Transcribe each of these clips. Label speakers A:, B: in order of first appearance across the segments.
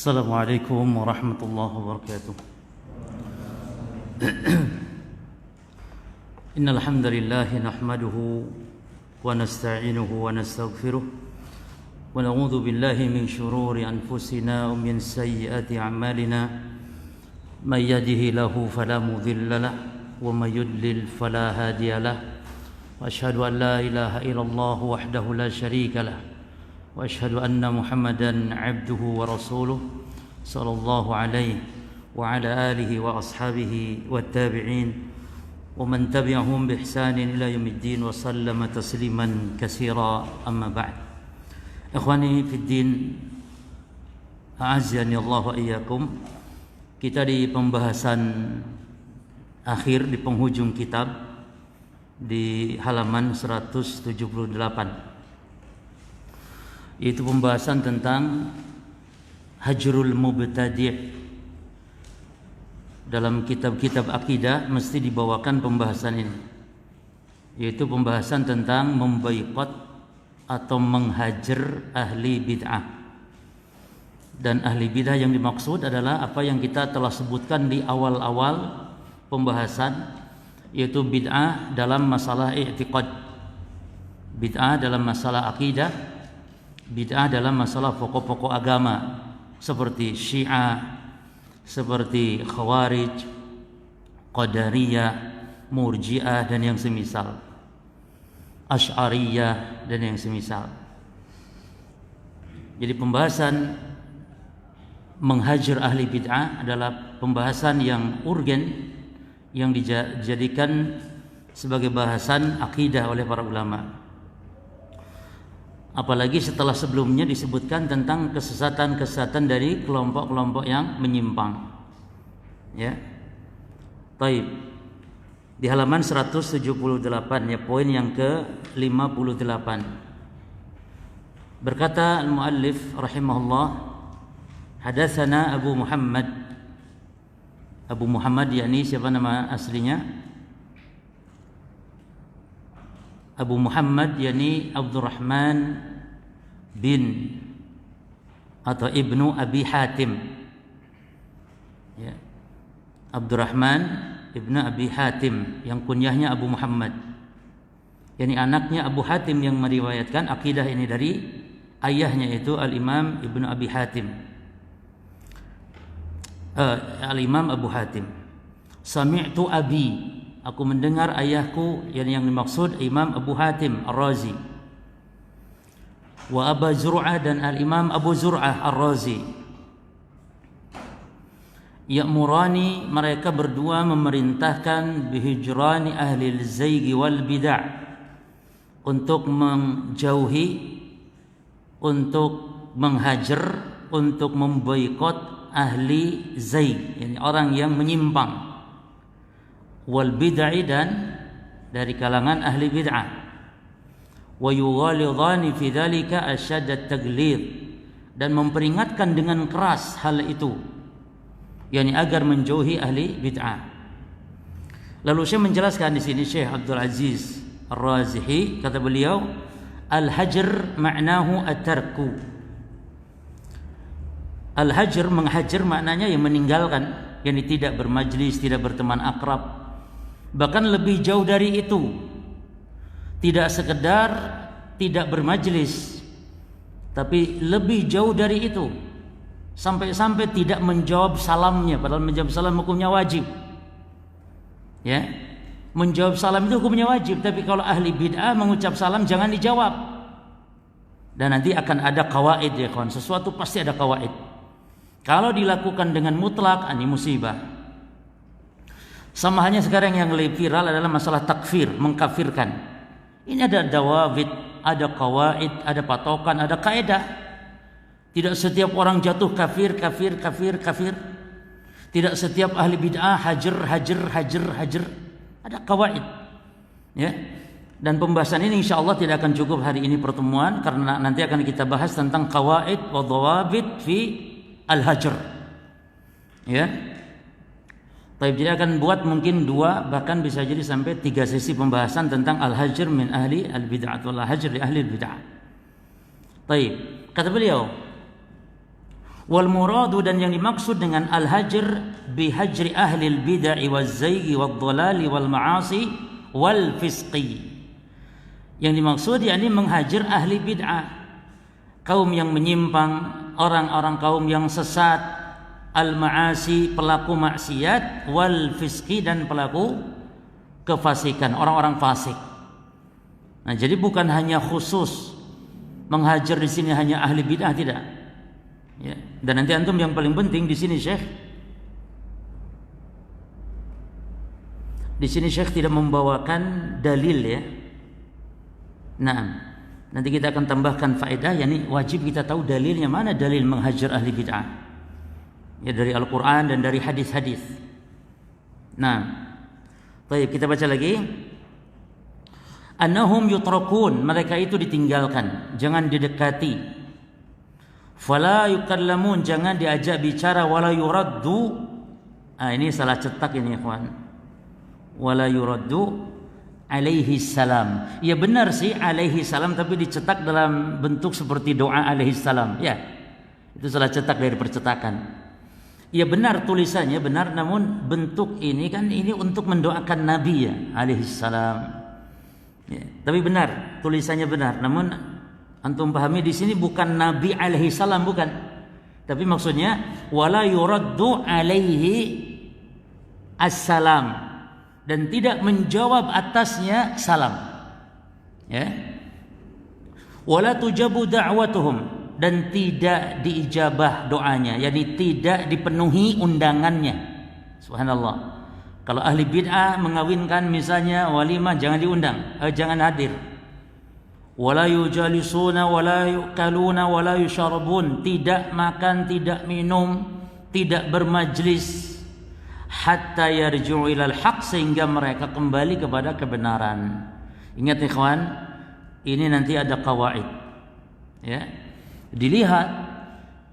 A: Assalamualaikum warahmatullahi wabarakatuh. Innal hamdalillah nahmaduhu wa nasta'inuhu wa nastaghfiruh wa na'udzu billahi min shururi anfusina wa min sayyiati a'malina may yahdihillahu fala mudilla lahu wa may yudlil fala hadiya lahu wa asyhadu an la ilaha illallah wahdahu la syarika lahu wa asyhadu anna Muhammadan abduhu wa rasuluh sallallahu alaihi wa ala alihi wa ashabihi wat tabi'in wa man tabi'ahum bi ihsanin ila yaumiddin wa sallama tasliman katsira amma ba'd. Ikhwani fid din, a'azzani Allah wa iyyakum. Kita di pembahasan akhir di penghujung kitab di halaman 178, yaitu pembahasan tentang hajrul mubtadi'. Dalam kitab-kitab akidah mesti dibawakan pembahasan ini, yaitu pembahasan tentang memboikot atau menghajar ahli bid'ah. Dan ahli bid'ah yang dimaksud adalah apa yang kita telah sebutkan di awal-awal pembahasan, yaitu bid'ah dalam masalah i'tiqad, bid'ah dalam masalah akidah, bid'ah dalam masalah pokok-pokok agama seperti Syiah, seperti Khawarij, Qadariyah, Murji'ah dan yang semisal, Asy'ariyah dan yang semisal. Jadi pembahasan menghajar ahli bid'ah adalah pembahasan yang urgen, yang dijadikan sebagai bahasan akidah oleh para ulama. Apalagi setelah sebelumnya disebutkan tentang kesesatan-kesesatan dari kelompok-kelompok yang menyimpang. Ya. Taib. Di halaman 178 ya, poin yang ke-58. Berkata al-muallif rahimahullah, hadatsana Abu Muhammad. Abu Muhammad yakni siapa nama aslinya? Abu Muhammad yakni Abdurrahman bin atau ibnu Abi Hatim, ya. Abdurrahman ibnu Abi Hatim yang kunyahnya Abu Muhammad, yakni anaknya Abu Hatim yang meriwayatkan akidah ini dari ayahnya, itu Al-Imam Ibnu Abi Hatim, Al-Imam Abu Hatim. Sami'tu abi, aku mendengar ayahku, yang dimaksud Imam Abu Hatim Ar-Razi, wa Abu Zur'ah dan Al-Imam Abu Zur'ah Ar-Razi, ya'murani, mereka berdua memerintahkan bihijrani ahli al-zayghi wal bid'ah, untuk menjauhi, untuk menghajar, untuk memboikot ahli zaygh, yani orang yang menyimpang, wal bid'ah dan dari kalangan ahli bid'ah, wa yughalidhani fi dzalika asyad at-taglid, dan memperingatkan dengan keras hal itu, yakni agar menjauhi ahli bid'ah. Lalu saya menjelaskan di sini, Syekh Abdul Aziz Ar-Razihi kata beliau, al-hajr ma'nahu at-tarku. Al-hajr, menghajar maknanya yang meninggalkan, yakni tidak bermajlis, tidak berteman akrab. Bahkan lebih jauh dari itu, tidak sekedar tidak bermajlis, tapi lebih jauh dari itu, sampai-sampai tidak menjawab salamnya, padahal menjawab salam hukumnya wajib. Ya, menjawab salam itu hukumnya wajib, tapi kalau ahli bid'ah mengucap salam jangan dijawab. Dan nanti akan ada qawaid ya kawan, sesuatu pasti ada qawaid. Kalau dilakukan dengan mutlak, ini musibah. Sama halnya sekarang yang lebih viral adalah masalah takfir, mengkafirkan. Ini ada dawabit, ada qawaid, ada patokan, ada kaidah. Tidak setiap orang jatuh kafir. Tidak setiap ahli bid'ah hajar. Ada qawaid. Ya. Dan pembahasan ini insyaallah tidak akan cukup hari ini pertemuan, karena nanti akan kita bahas tentang qawaid wa dawabit fi al-hajr. Ya. Baik, jadi akan buat mungkin 2, bahkan bisa jadi sampai 3 sesi pembahasan tentang al-hajr min ahli al-bid'ah atau al-hajr li ahli al-bid'ah. Baik, kata beliau, Wal muradu, dan yang dimaksud dengan al-hajr bihajri ahli al-bid'ah waz-zayghi wad-dhalali wal ma'asi wal fisqi. Yang dimaksud yakni menghajar ahli bid'ah, kaum yang menyimpang, orang-orang kaum yang sesat, al-ma'asi, pelaku maksiat, wal fisqi, dan pelaku kefasikan, orang-orang fasik. Nah, jadi bukan hanya khusus menghajar di sini hanya ahli bid'ah, tidak. Ya. Dan nanti antum yang paling penting di sini Syekh tidak membawakan dalil ya. Nah, nanti kita akan tambahkan faedah, yakni wajib kita tahu dalilnya, mana dalil menghajar ahli bid'ah. Ya, dari Al-Qur'an dan dari hadis-hadis. Nah, baik, kita baca lagi. Annahum yutrakun, mereka itu ditinggalkan, jangan didekati. Fala yukallamun, jangan diajak bicara. Wala yuraddu, ini salah cetak ini ikhwan. Wala yuraddu alaihi salam. Ya benar sih alaihi salam, tapi dicetak dalam bentuk seperti doa alaihi salam. Ya, itu salah cetak dari percetakan. Ya benar, tulisannya benar, namun bentuk ini kan ini untuk mendoakan Nabi ya, alaihi salam. Ya, tapi benar, tulisannya benar, namun antum pahami di sini bukan Nabi alaihi salam, bukan. Tapi maksudnya wala yuraddu alaihi assalam, dan tidak menjawab atasnya salam. Ya. Wala tujabu da'watuhum, dan tidak diijabah doanya, yakni tidak dipenuhi undangannya. Subhanallah. Kalau ahli bid'ah mengawinkan misalnya walimah, jangan diundang, jangan hadir. Wala yujalisuna wala yukaluna wala yusharabun, tidak makan, tidak minum, tidak bermajlis, hatta yarji'u ilal haq, sehingga mereka kembali kepada kebenaran. Ingat ikhwan, ini nanti ada qawaid. Ya. Dilihat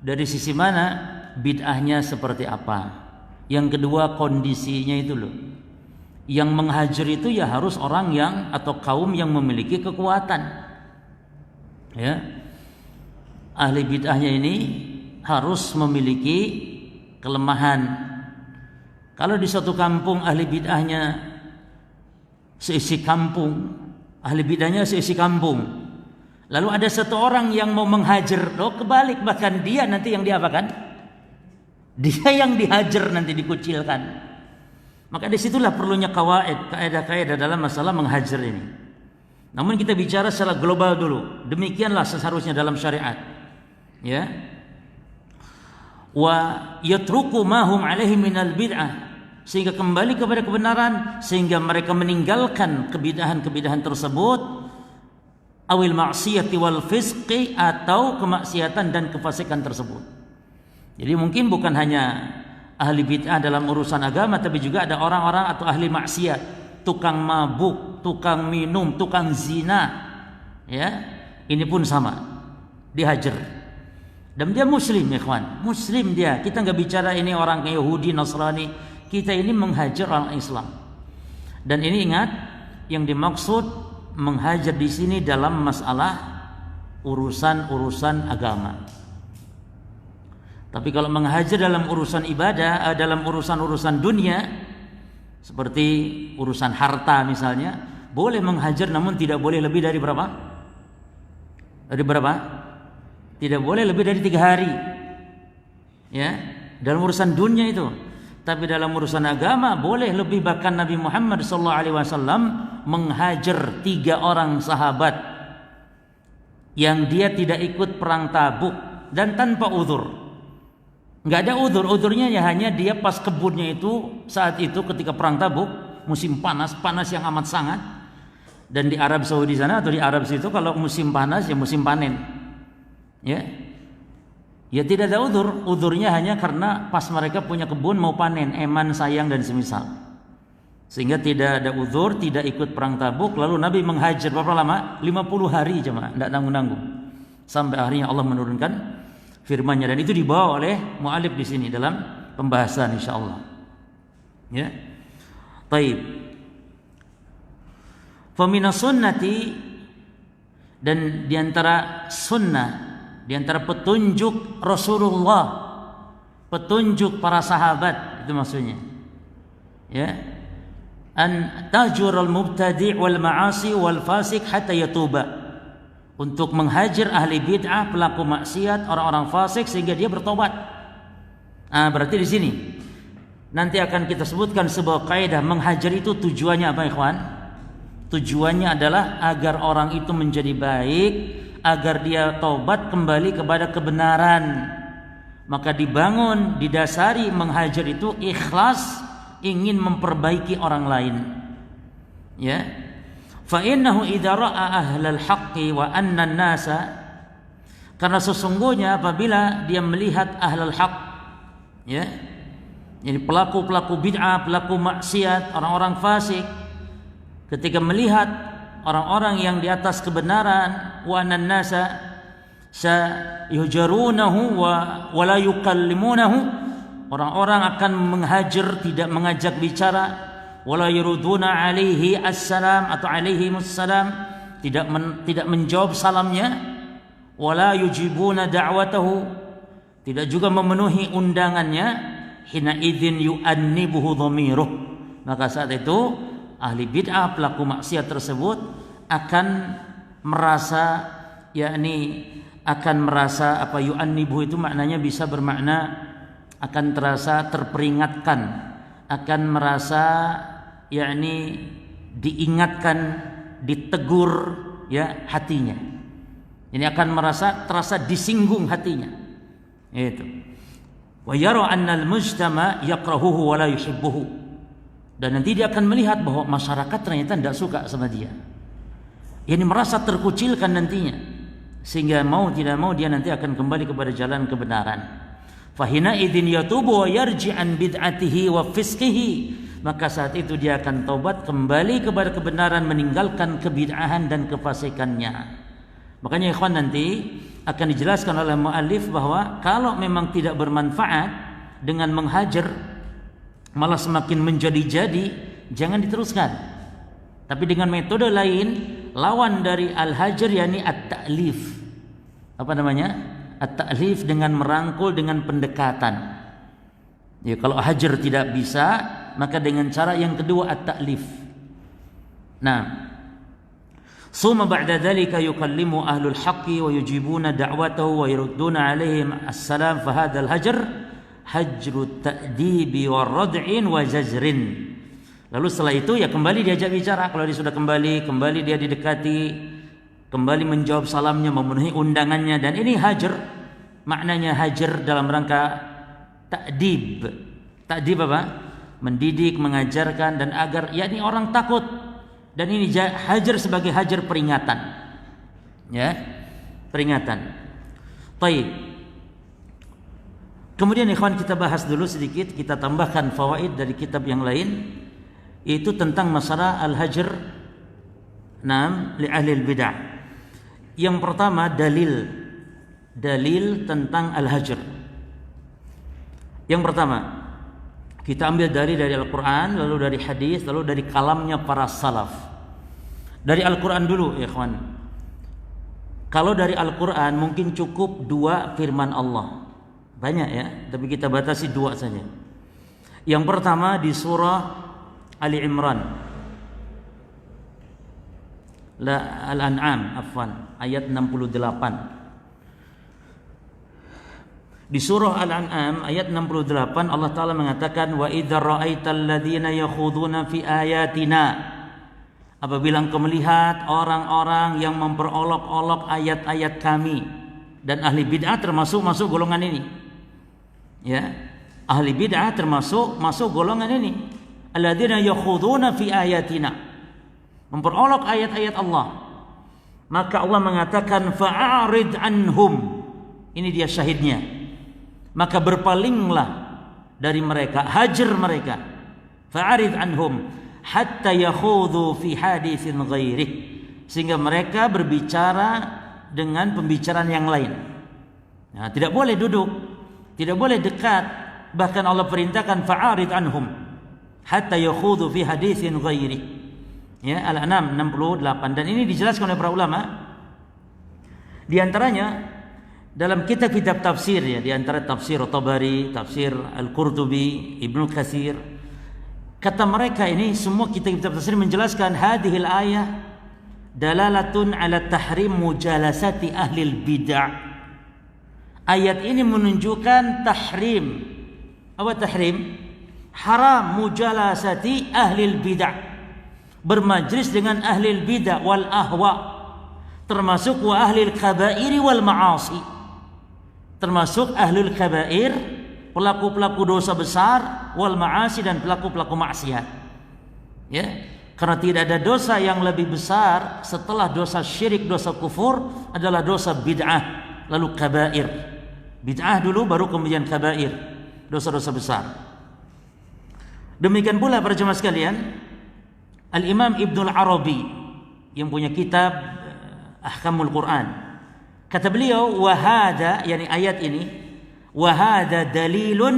A: dari sisi mana bid'ahnya seperti apa. Yang kedua kondisinya itu loh. Yang menghajar itu ya harus orang yang atau kaum yang memiliki kekuatan. Ya, ahli bid'ahnya ini harus memiliki kelemahan. Kalau di suatu kampung ahli bid'ahnya seisi kampung, ahli bid'ahnya seisi kampung, lalu ada satu orang yang mau menghajar, kebalik, bahkan dia nanti yang diapakan? Dia yang dihajar, nanti dikucilkan. Maka disitulah perlunya kawaid, kaidah-kaidah dalam masalah menghajar ini. Namun kita bicara secara global dulu. Demikianlah seharusnya dalam syariat. Ya. Wa yatruku ma hum alaihi minal bid'ah, sehingga kembali kepada kebenaran, sehingga mereka meninggalkan kebid'ahan-kebid'ahan tersebut, awil ma'siyati wal fisqi, atau kemaksiatan dan kefasikan tersebut. Jadi mungkin bukan hanya ahli bid'ah dalam urusan agama, tapi juga ada orang-orang atau ahli maksiat, tukang mabuk, tukang minum, tukang zina, ya, ini pun sama, dihajar. Dan dia muslim, ikhwan, muslim dia. Kita nggak bicara ini orang Yahudi, Nasrani, kita ini menghajar orang Islam. Dan ini ingat, yang dimaksud menghajar di sini dalam masalah urusan agama. Tapi kalau menghajar dalam urusan ibadah, dalam urusan dunia, seperti urusan harta misalnya, boleh menghajar, namun tidak boleh lebih dari berapa? Dari berapa? Tidak boleh lebih dari 3 hari. Ya, dalam urusan dunia itu. Tapi dalam urusan agama boleh lebih, bahkan Nabi Muhammad SAW menghajar 3 orang sahabat yang dia tidak ikut perang Tabuk dan tanpa uzur. Nggak ada uzurnya ya, hanya dia pas kebunnya itu saat itu ketika perang Tabuk, musim panas yang amat sangat. Dan di Arab Saudi sana atau di Arab situ kalau musim panas ya musim panen. Ya. Ya tidak ada uzurnya hanya karena pas mereka punya kebun mau panen, eman, sayang dan semisal. Sehingga tidak ada uzur, tidak ikut perang Tabuk. Lalu Nabi menghajar berapa lama? 50 hari jemaah, tidak tanggung-tanggung. Sampai akhirnya Allah menurunkan firman-Nya, dan itu dibawa oleh mu'alif di sini dalam pembahasan insyaallah. Ya. Baik. Fa minas sunnati, dan diantara sunnah di antara petunjuk Rasulullah, petunjuk para sahabat, itu maksudnya. Ya. An tahjurul mubtadi' wal ma'asi wal fasik hatta yatuba. Untuk menghajar ahli bid'ah, pelaku maksiat, orang-orang fasik sehingga dia bertobat. Berarti di sini nanti akan kita sebutkan sebuah kaidah menghajar itu tujuannya apa, ikhwan? Tujuannya adalah agar orang itu menjadi baik, agar dia taubat kembali kepada kebenaran. Maka dibangun, didasari menghajar itu ikhlas, ingin memperbaiki orang lain. Ya. Fa innahu idza ra'a ahlal haqqi wa anna an-nasa, karena sesungguhnya apabila dia melihat ahlul haq, ya, jadi pelaku-pelaku bid'ah, pelaku maksiat, orang-orang fasik, ketika melihat orang-orang yang di atas kebenaran, wa annan nasa sayujarunahu wa la yukallimunahu, orang-orang akan menghajar, tidak mengajak bicara, wala yuruduna alaihi assalam atau alaihi assalam, tidak menjawab salamnya, wala yujibuna da'watahu, tidak juga memenuhi undangannya, hina idzin yu'annibuhu dhamiruh, maka saat itu ahli bid'ah, pelaku maksiat tersebut akan merasa, apa yu'annibuhu itu maknanya bisa bermakna akan terasa terperingatkan, akan merasa diingatkan, ditegur hatinya. Ini akan merasa terasa disinggung hatinya. Itu. Wa yara anna al-mujtama yakrahuhu wa la yuhibbuhu. Dan nanti dia akan melihat bahwa masyarakat ternyata tidak suka sama dia. Ini merasa terkucilkan nantinya. Sehingga mau tidak mau dia nanti akan kembali kepada jalan kebenaran. Fahina idzin yatubu wa yarji an bid'atihi wa fisqihi. Maka saat itu dia akan taubat kembali kepada kebenaran, meninggalkan kebid'ahan dan kefasikannya. Makanya ikhwan nanti akan dijelaskan oleh muallif bahwa kalau memang tidak bermanfaat dengan menghajar, malah semakin menjadi-jadi, jangan diteruskan. Tapi dengan metode lain, lawan dari al-hajar yakni at-ta'lif. Apa namanya? At-ta'lif, dengan merangkul, dengan pendekatan. Ya, kalau hajar tidak bisa, maka dengan cara yang kedua at-ta'lif. Nah, summa ba'da dzalika yukallimu ahlul haqqi wa yujibuna da'watahu wa yurudduna 'alaihim assalam, fa hadzal hajar hajrut ta'dibi war rad'in wa jazrin. Lalu setelah itu ya kembali diajak bicara. Kalau dia sudah kembali dia didekati, kembali menjawab salamnya, memenuhi undangannya. Dan ini hajar, maknanya hajar dalam rangka ta'dib. Ta'dib apa? Mendidik, mengajarkan, dan agar orang takut. Dan ini hajar sebagai hajar peringatan. Ya, peringatan. Baik. Kemudian ikhwan kita bahas dulu sedikit, kita tambahkan fawaid dari kitab yang lain, itu tentang masalah al-hajar li ahli al-bid'ah. Yang pertama dalil tentang al-hajar. Yang pertama, kita ambil dari Al-Quran, lalu dari hadis, lalu dari kalamnya para salaf. Dari Al-Quran dulu ya ikhwan. Kalau dari Al-Quran mungkin cukup 2 firman Allah. Banyak ya, tapi kita batasi 2 saja. Yang pertama di surah Ali Imran, Al-An'am, ayat 68. Di surah Al-An'am ayat 68 Allah Ta'ala mengatakan, wa idza ra'aital ladzina yakhuduna fi ayatina, apabila engkau melihat orang-orang yang memperolok-olok ayat-ayat kami. Dan ahli bid'ah termasuk golongan ini. Ya, ahli bid'ah masuk golongan ini. Alladzina yakhuduna fi ayatina, memperolok ayat-ayat Allah. Maka Allah mengatakan fa'arid anhum. Ini dia syahidnya. Maka berpalinglah dari mereka, hajar mereka. Fa'arid anhum hatta yakhudhu fi haditsin ghairih, sehingga mereka berbicara dengan pembicaraan yang lain. Nah, tidak boleh duduk, tidak boleh dekat. Bahkan Allah perintahkan fa'arid anhum hatta yakhudhu fi haditsin ghairih. Ya, Al-An'am 68. Dan ini dijelaskan oleh para ulama. Di antaranya dalam kitab-kitab tafsir ya, di antara tafsir Tabari, tafsir Al-Qurtubi, Ibnu Katsir, kata mereka ini semua kitab-kitab tafsir menjelaskan hadhil ayah dalalatun ala tahrim mujalasati ahlil bid'ah. Ayat ini menunjukkan tahrim. Apa tahrim? Haram mujalasati ahlil bid'ah. Bermajlis dengan ahlil bid'ah wal ahwa, termasuk wa ahlil kabairi wal ma'asi. Termasuk ahlul kabair, pelaku-pelaku dosa besar, wal ma'asi, dan pelaku-pelaku maksiat. Ya, karena tidak ada dosa yang lebih besar setelah dosa syirik, dosa kufur adalah dosa bid'ah, lalu kabair. Bid'ah dulu baru kemudian kabair, dosa-dosa besar. Demikian pula para jemaah sekalian, Al-Imam Ibnul Arabi yang punya kitab Ahkamul Quran, kata beliau, wahada, yani ayat ini, wahada dalilun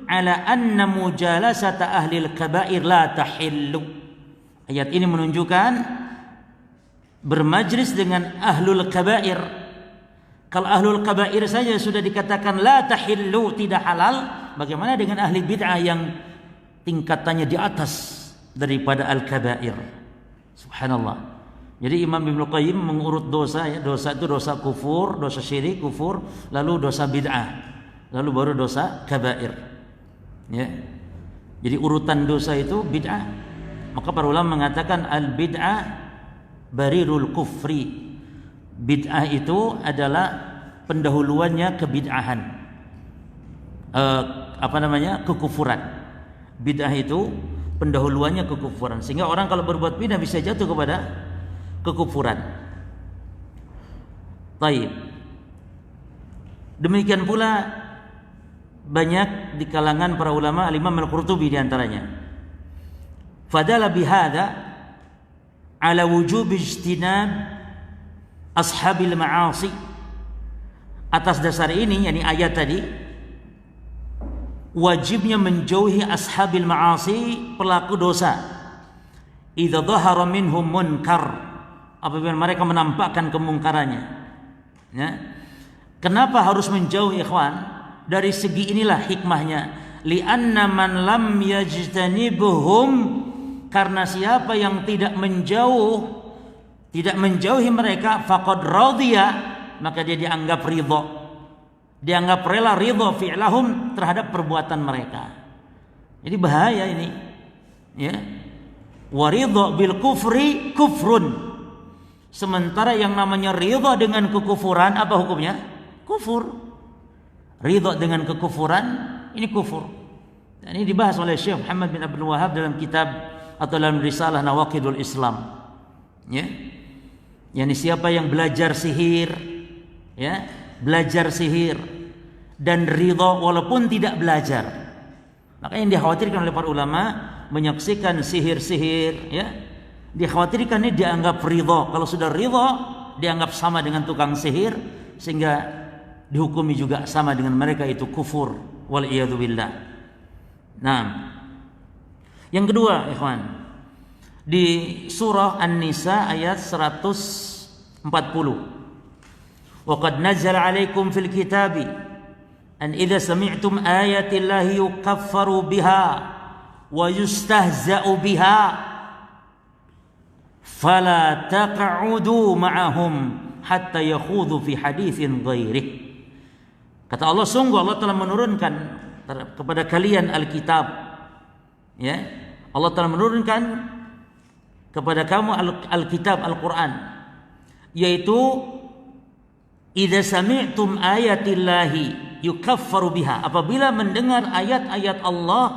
A: ala anna mujalasata ahlil kabair la tahillu. Ayat ini menunjukkan bermajlis dengan ahlul kabair. Kalau ahlul kabair saja sudah dikatakan la tahillu, tidak halal, bagaimana dengan ahli bid'ah yang tingkatannya di atas daripada al-kabair? Subhanallah. Jadi Imam Ibnu Qayyim mengurut dosa ya, dosa itu dosa kufur, dosa syirik, kufur, lalu dosa bid'ah, lalu baru dosa kabair. Ya. Jadi urutan dosa itu bid'ah. Maka para ulama mengatakan al bid'ah barirul kufri. Bid'ah itu adalah pendahuluannya kebid'ahan. Kekufuran. Bid'ah itu pendahuluannya kekufuran. Sehingga orang kalau berbuat bid'ah bisa jatuh kepada kekufuran. Taib. Demikian pula banyak di kalangan para ulama, Al-Imam Al-Qurtubi di antaranya. Fadala bihadza ala wujub ijtinab ashabil ma'asi. Atas dasar ini, yakni ayat tadi, wajibnya menjauhi ashabil ma'asi, pelaku dosa. Idza dhahara minhum munkar, apabila mereka menampakkan kemungkarannya. Ya. Kenapa harus menjauh, ikhwan? Dari segi inilah hikmahnya. Li'anna man lam yajtanibuhum, karena siapa yang tidak menjauhi mereka, faqad radhiya, maka dia dianggap ridha. Dianggap rela ridha fi'lahum terhadap perbuatan mereka. Jadi bahaya ini. Ya. Wa ridha bil kufri kufrun. Sementara yang namanya ridha dengan kekufuran, apa hukumnya? Kufur. Ridha dengan kekufuran, ini kufur. Dan ini dibahas oleh Syekh Muhammad bin Abdul Wahhab dalam kitab atau dalam risalah Nawaqidul Islam. Ya. Yani siapa yang belajar sihir, ya, belajar sihir dan ridha walaupun tidak belajar. Maka yang dikhawatirkan oleh para ulama, menyaksikan sihir-sihir, ya, dikhawatirkan ini dianggap ridha. Kalau sudah ridha, dianggap sama dengan tukang sihir, sehingga dihukumi juga sama dengan mereka, itu kufur. Wal iyadu billah. Nah, yang kedua, ikhwan, di surah An-Nisa ayat 140. Wa qad nazzala 'alaikum fil kitabi an idza sami'tum ayati llahi yukaffaru biha wa yustahza'u biha fala taq'udu ma'ahum hatta yakhudhu fi haditsin ghairih. Kata Allah, sungguh Allah telah menurunkan kepada kalian Alkitab, ya, Allah telah menurunkan kepada kamu Alkitab, Al-Quran, yaitu idza sami'tum ayatillahi yukaffaru biha, apabila mendengar ayat-ayat Allah,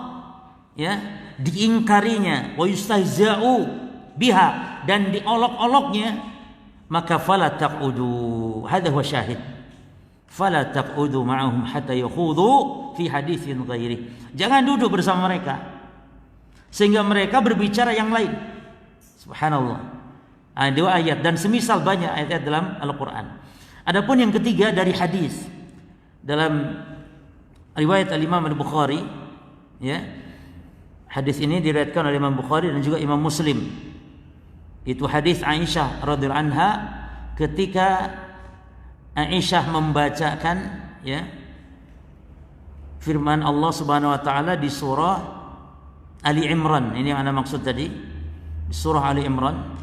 A: ya, diingkarinya, wa yustahza'u biha, dan diolok-oloknya, maka fala taqudu, hadha huwa syahid, fala taqudu ma'ahum hatta yakhudhu fi haditsin ghairi. Jangan duduk bersama mereka sehingga mereka berbicara yang lain. Subhanallah. Dua ayat dan semisal banyak ayat-ayat dalam Al-Qur'an. Adapun yang ketiga dari hadis dalam riwayat Al-Imam Al-Bukhari, ya. Hadis ini diriwayatkan oleh Imam Bukhari dan juga Imam Muslim. Itu hadis Aisyah radhiyallahu anha ketika Aisyah membacakan ya firman Allah Subhanahu wa taala di surah Ali Imran. Ini yang Anda maksud tadi, surah Ali Imran.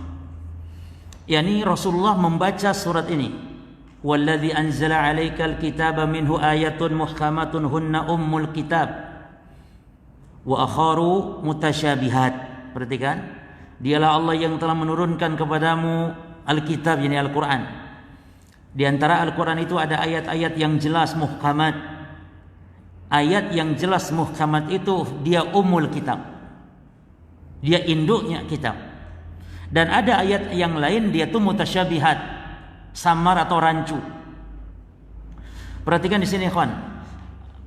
A: Yani Rasulullah membaca surat ini. Walladzi anzala 'alaikal kitaba minhu ayatun muhkamatun hunna ummul kitab wa akharu mutasyabihat. Perhatikan, dialah Allah yang telah menurunkan kepadamu Alkitab, yakni Al-Qur'an. Di antara Al-Qur'an itu ada ayat-ayat yang jelas muhkamat. Ayat yang jelas muhkamat itu dia ummul kitab. Dia induknya kitab. Dan ada ayat yang lain dia tuh mutasyabihat, samar atau rancu. Perhatikan di sini, ikhwan.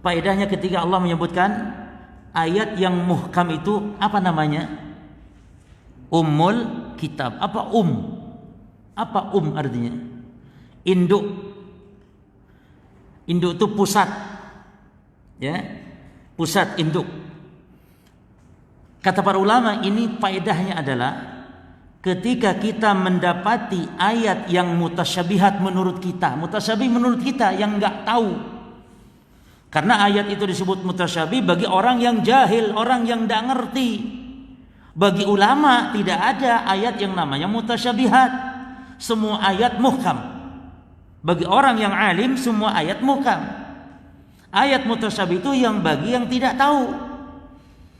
A: Faedahnya ketika Allah menyebutkan ayat yang muhkam itu apa namanya? Ummul kitab. Apa Apa artinya? Induk. Induk itu pusat. Ya. Pusat induk. Kata para ulama, ini faedahnya adalah ketika kita mendapati ayat yang mutasyabihat menurut kita, mutasyabih menurut kita yang enggak tahu. Karena ayat itu disebut mutasyabih bagi orang yang jahil, orang yang enggak ngerti. Bagi ulama tidak ada ayat yang namanya mutasyabihat. Semua ayat muhkam. Bagi orang yang alim semua ayat muhkam. Ayat mutasyabih itu yang bagi yang tidak tahu.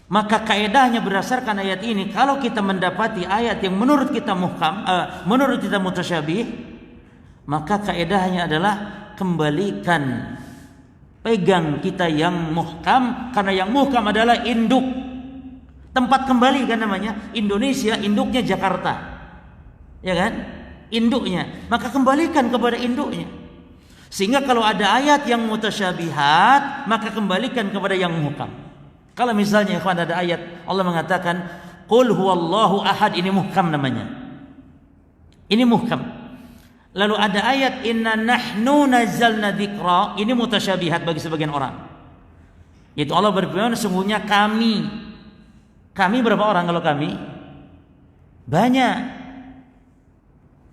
A: Maka kaedahnya berdasarkan ayat ini, kalau kita mendapati ayat yang menurut kita muhkam, menurut kita mutasyabih, maka kaedahnya adalah kembalikan, pegang kita yang muhkam, karena yang muhkam adalah induk, tempat kembali kan namanya. Indonesia induknya Jakarta, ya kan, induknya, maka kembalikan kepada induknya. Sehingga kalau ada ayat yang mutasyabihat, maka kembalikan kepada yang muhkam. Kalau misalnya ikhwan ada ayat Allah mengatakan qul huwallahu ahad, ini muhkam namanya. Ini muhkam. Lalu ada ayat inna nahnu nazzalna dzikra, ini mutasyabihat bagi sebagian orang. Yaitu Allah berfirman sesungguhnya kami. Kami berapa orang kalau kami? Banyak.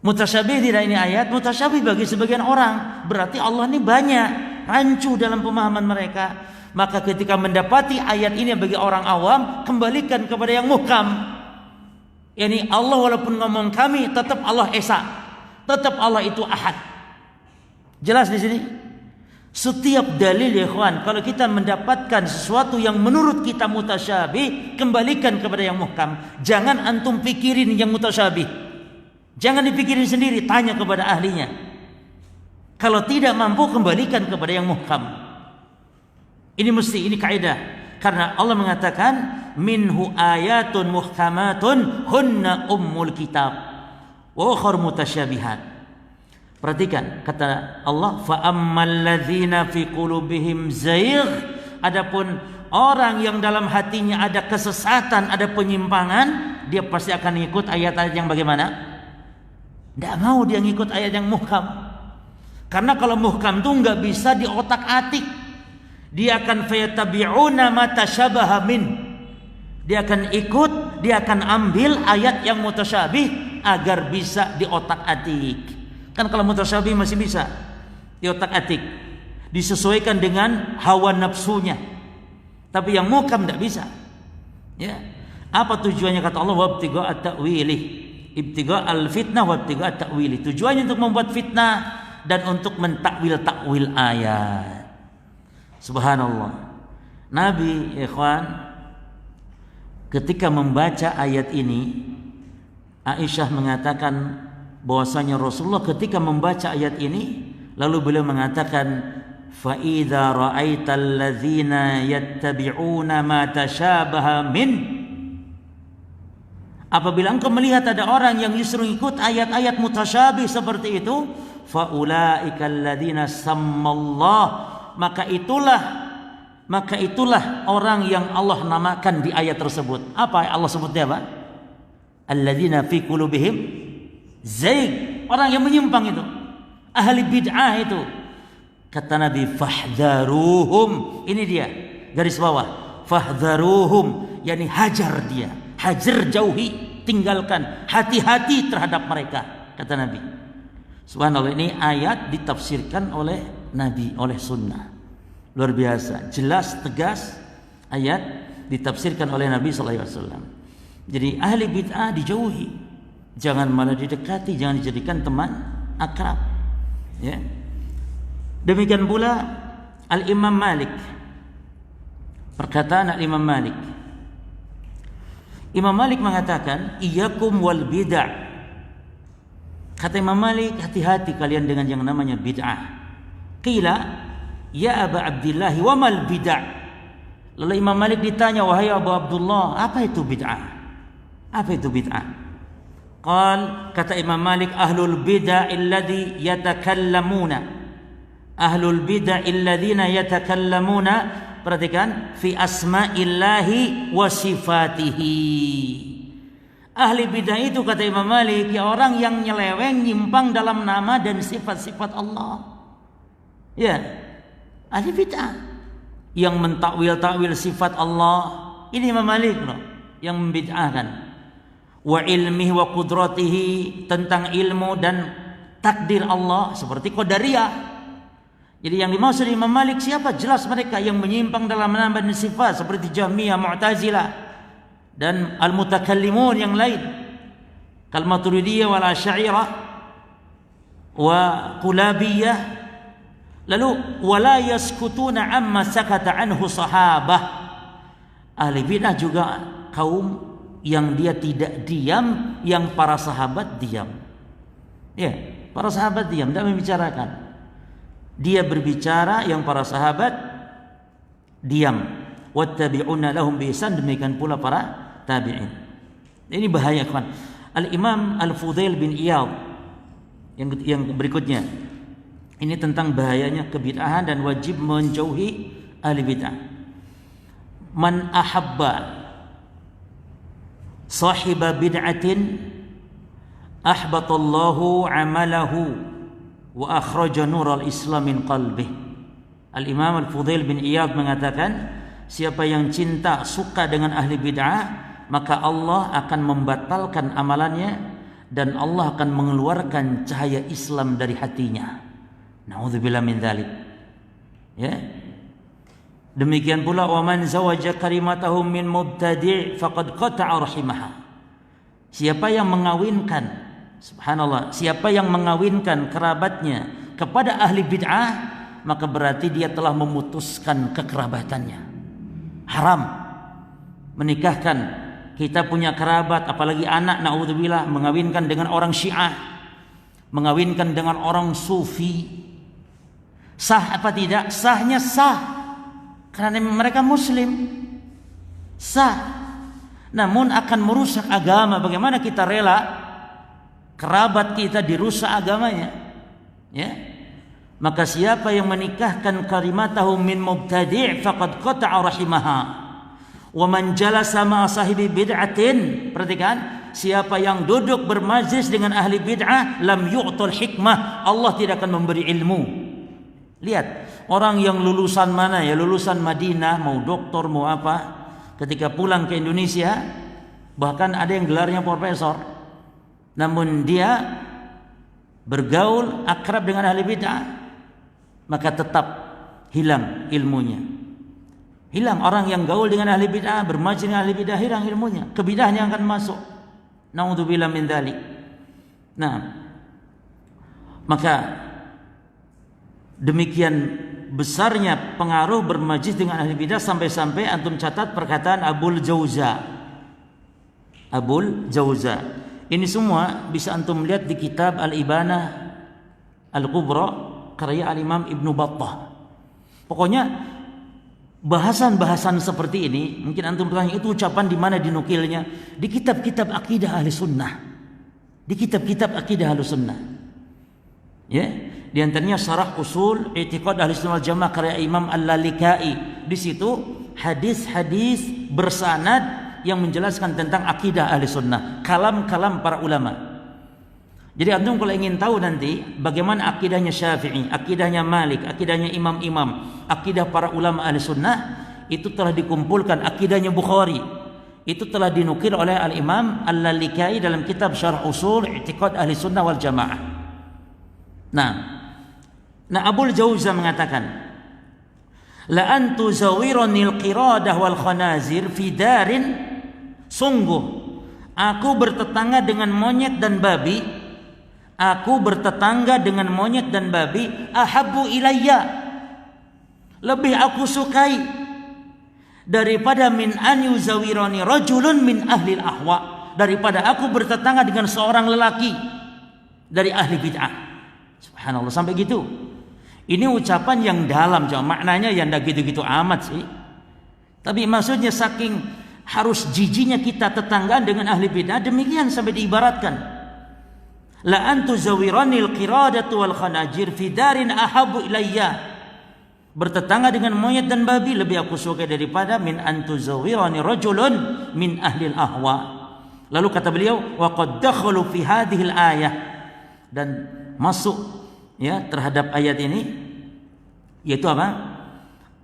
A: Mutasyabih tidak ini ayat, mutasyabih bagi sebagian orang. Berarti Allah ini banyak, rancu dalam pemahaman mereka. Maka ketika mendapati ayat ini bagi orang awam, kembalikan kepada yang muhkam. Yani Allah walaupun ngomong kami, tetap Allah esa, tetap Allah itu ahad. Jelas di sini. Setiap dalil ya ikhwan, kalau kita mendapatkan sesuatu yang menurut kita mutasyabih, kembalikan kepada yang muhkam. Jangan antum pikirin yang mutasyabih. Jangan dipikirin sendiri, tanya kepada ahlinya. Kalau tidak mampu, kembalikan kepada yang muhkam. Ini mesti, ini kaidah. Karena Allah mengatakan minhu ayatun muhkamatun hunna ummul kitab wa ukhra mutasyabihat. Perhatikan kata Allah, fa ammal ladzina fi qulubihim zayg, adapun orang yang dalam hatinya ada kesesatan, ada penyimpangan, dia pasti akan ikut ayat-ayat yang bagaimana? Tidak mau dia ngikut ayat yang muhkam. Karena kalau muhkam itu enggak bisa diotak-atik. Dia akan fayatabi'una ma tashabaha min. Dia akan ikut, dia akan ambil ayat yang mutasyabih agar bisa diotak-atik. Kan kalau mutasyabih masih bisa diotak-atik, disesuaikan dengan hawa nafsunya. Tapi yang muhkam tidak bisa. Ya. Apa tujuannya kata Allah wabtigha at-ta'wili? Ibtigha al-fitnah wabtigha at-ta'wili. Tujuannya untuk membuat fitnah dan untuk mentakwil-takwil ayat. Subhanallah. Nabi ikhwan ketika membaca ayat ini, Aisyah mengatakan bahwasanya Rasulullah ketika membaca ayat ini, lalu beliau mengatakan fa idza ra'aital ladzina yattabi'una ma tashabaha min, apabila engkau melihat ada orang yang justru ikut ayat-ayat mutasyabih seperti itu, fa ulaikal ladzina sammallah, maka itulah orang yang Allah namakan di ayat tersebut. Apa Allah sebutnya apa? Alladzina fi qulubihim zayg, orang yang menyimpang itu, ahli bid'ah itu. Kata Nabi fahdharuhum, ini dia garis bawah, fahdharuhum, yani hajar dia, hajar jauhi, tinggalkan, hati-hati terhadap mereka, kata Nabi. Subhanallah, ini ayat ditafsirkan oleh Nabi, oleh sunnah. Luar biasa, jelas, tegas, ayat ditafsirkan oleh Nabi SAW. Jadi ahli bid'ah dijauhi, jangan malah didekati, jangan dijadikan teman akrab. Ya. Demikian pula Al-Imam Malik. Perkataan Al-Imam Malik. Imam Malik mengatakan, "Iyyakum wal bid'ah." Kata Imam Malik, hati-hati kalian dengan yang namanya bid'ah. Qila, ya Aba Abdillah, wa mal bid'ah? Lalu Imam Malik ditanya, wahai Abu Abdullah, apa itu bid'ah? Apa itu bid'ah? Kata Imam Malik, ahlul bid'ah alladhi yatakallamuna. Ahlul bid'ah alladhina yatakallamuna, perhatikan, fi asma'illahi wa sifatihi. Ahli bidah itu, kata Imam Malik, ya orang yang nyeleweng, nyimpang dalam nama dan sifat-sifat Allah. Ya, ahli bidah yang mentakwil-takwil sifat Allah. Ini Imam Malik loh yang membid'ahkan. Wa ilmihi wa qudratihi, tentang ilmu dan takdir Allah, seperti Qadariyah. Jadi yang dimaksud Imam Malik siapa? Jelas mereka yang menyimpang dalam nama dan sifat, seperti Jahmiyah, Mu'tazilah dan al-mutakallimun yang lain, kal Maturidiyah wal Asy'ariyah wa Qulabiyah. Lalu wala yaskutuna amma sakata anhu sahabah. Ahli bidah juga kaum yang dia tidak diam, yang para sahabat diam. Ya, para sahabat diam, tidak membicarakan. Dia berbicara, yang para sahabat diam. Wattabi'una lahum bi ihsan, demikian pula para tabi'in. Ini bahaya, kawan. Al-Imam Al-Fudail bin Iyad yang berikutnya. Ini tentang bahayanya kebid'ahan dan wajib menjauhi ahli bid'ah. Man ahabba sahiba bid'atin ahbatallahu amalahu wa akhraja nural Islam min qalbih. Al-Imam Al-Fudail bin Iyad mengatakan, siapa yang cinta, suka dengan ahli bid'ah, maka Allah akan membatalkan amalannya dan Allah akan mengeluarkan cahaya Islam dari hatinya. Na'udzubillah min dzalik. Ya. Demikian pula wa man zawaja karimatahum min mubtadi' faqad qata'a rahimaha. Siapa yang mengawinkan, subhanallah, siapa yang mengawinkan kerabatnya kepada ahli bid'ah, maka berarti dia telah memutuskan kekerabatannya. Haram menikahkan, kita punya kerabat, apalagi anak, na'udzubillah, mengawinkan dengan orang Syiah, mengawinkan dengan orang Sufi. Sah apa tidak? Sahnya sah, karena mereka Muslim. Sah. Namun akan merusak agama. Bagaimana kita rela kerabat kita dirusak agamanya? Ya. Maka siapa yang menikahkan karimatahu min mubtadi' faqad qata'a rahimaha. Wa man jalasa ma'a sahibi bid'atin, perhatikan, siapa yang duduk bermajlis dengan ahli bid'ah, lam yu'tal hikmah, Allah tidak akan memberi ilmu. Lihat, orang yang lulusan mana ya, lulusan Madinah, mau doktor, mau apa, ketika pulang ke Indonesia, bahkan ada yang gelarnya profesor, namun dia bergaul akrab dengan ahli bid'ah, maka tetap hilang ilmunya. Hilang. Orang yang gaul dengan ahli bid'ah, bermajlis dengan ahli bid'ah, hilang ilmunya, kebid'ahnya akan masuk. Na'udzubillah min dzalik. Nah, maka demikian besarnya pengaruh bermajlis dengan ahli bidah, sampai-sampai antum catat perkataan Abul Jauza. Abul Jauza. Ini semua bisa antum lihat di kitab Al-Ibanah Al-Kubra karya Al-Imam Ibnu Battah. Pokoknya bahasan-bahasan seperti ini, mungkin antum bertanya, itu ucapan di mana dinukilnya? Di kitab-kitab akidah ahli sunnah. Di kitab-kitab akidah ahli sunnah. Ya, di antaranya Syarah Usul I'tiqad Ahli Sunnah wal Jamaah karya Imam Al-Lalikai. Di situ hadis-hadis bersanad yang menjelaskan tentang akidah ahli sunnah, kalam-kalam para ulama. Jadi antum kalau ingin tahu nanti bagaimana akidahnya Syafi'i, akidahnya Malik, akidahnya imam-imam, akidah para ulama ahli sunnah, itu telah dikumpulkan. Akidahnya Bukhari itu telah dinukil oleh Al-Imam Al-Lalikai dalam kitab Syarah Usul I'tiqad Ahli Sunnah wal Jamaah. Nah, Abul Jauzah mengatakan, la antu zawiranil qiradah wal khanazir fi darin, sungguh aku bertetangga dengan monyet dan babi, ahabbu ilayya, lebih aku sukai daripada min an yuzawirani rajulun min ahli al-ahwa, daripada aku bertetangga dengan seorang lelaki dari ahli bid'ah. Subhanallah, sampai gitu. Ini ucapan yang dalam, maknanya yang enggak gitu-gitu amat sih. Tapi maksudnya saking harus jijinya kita tetanggaan dengan ahli bid'ah, demikian sampai diibaratkan. La antu zawiranil qiradatu wal khanajir fi darin ahabbu ilayya, bertetangga dengan monyet dan babi lebih aku suka daripada min antu zawirani rajulun min ahli al-ahwa. Lalu kata beliau, wa qad dakhalu fi hadhihi al-ayah, dan masuk ya terhadap ayat ini, yaitu apa?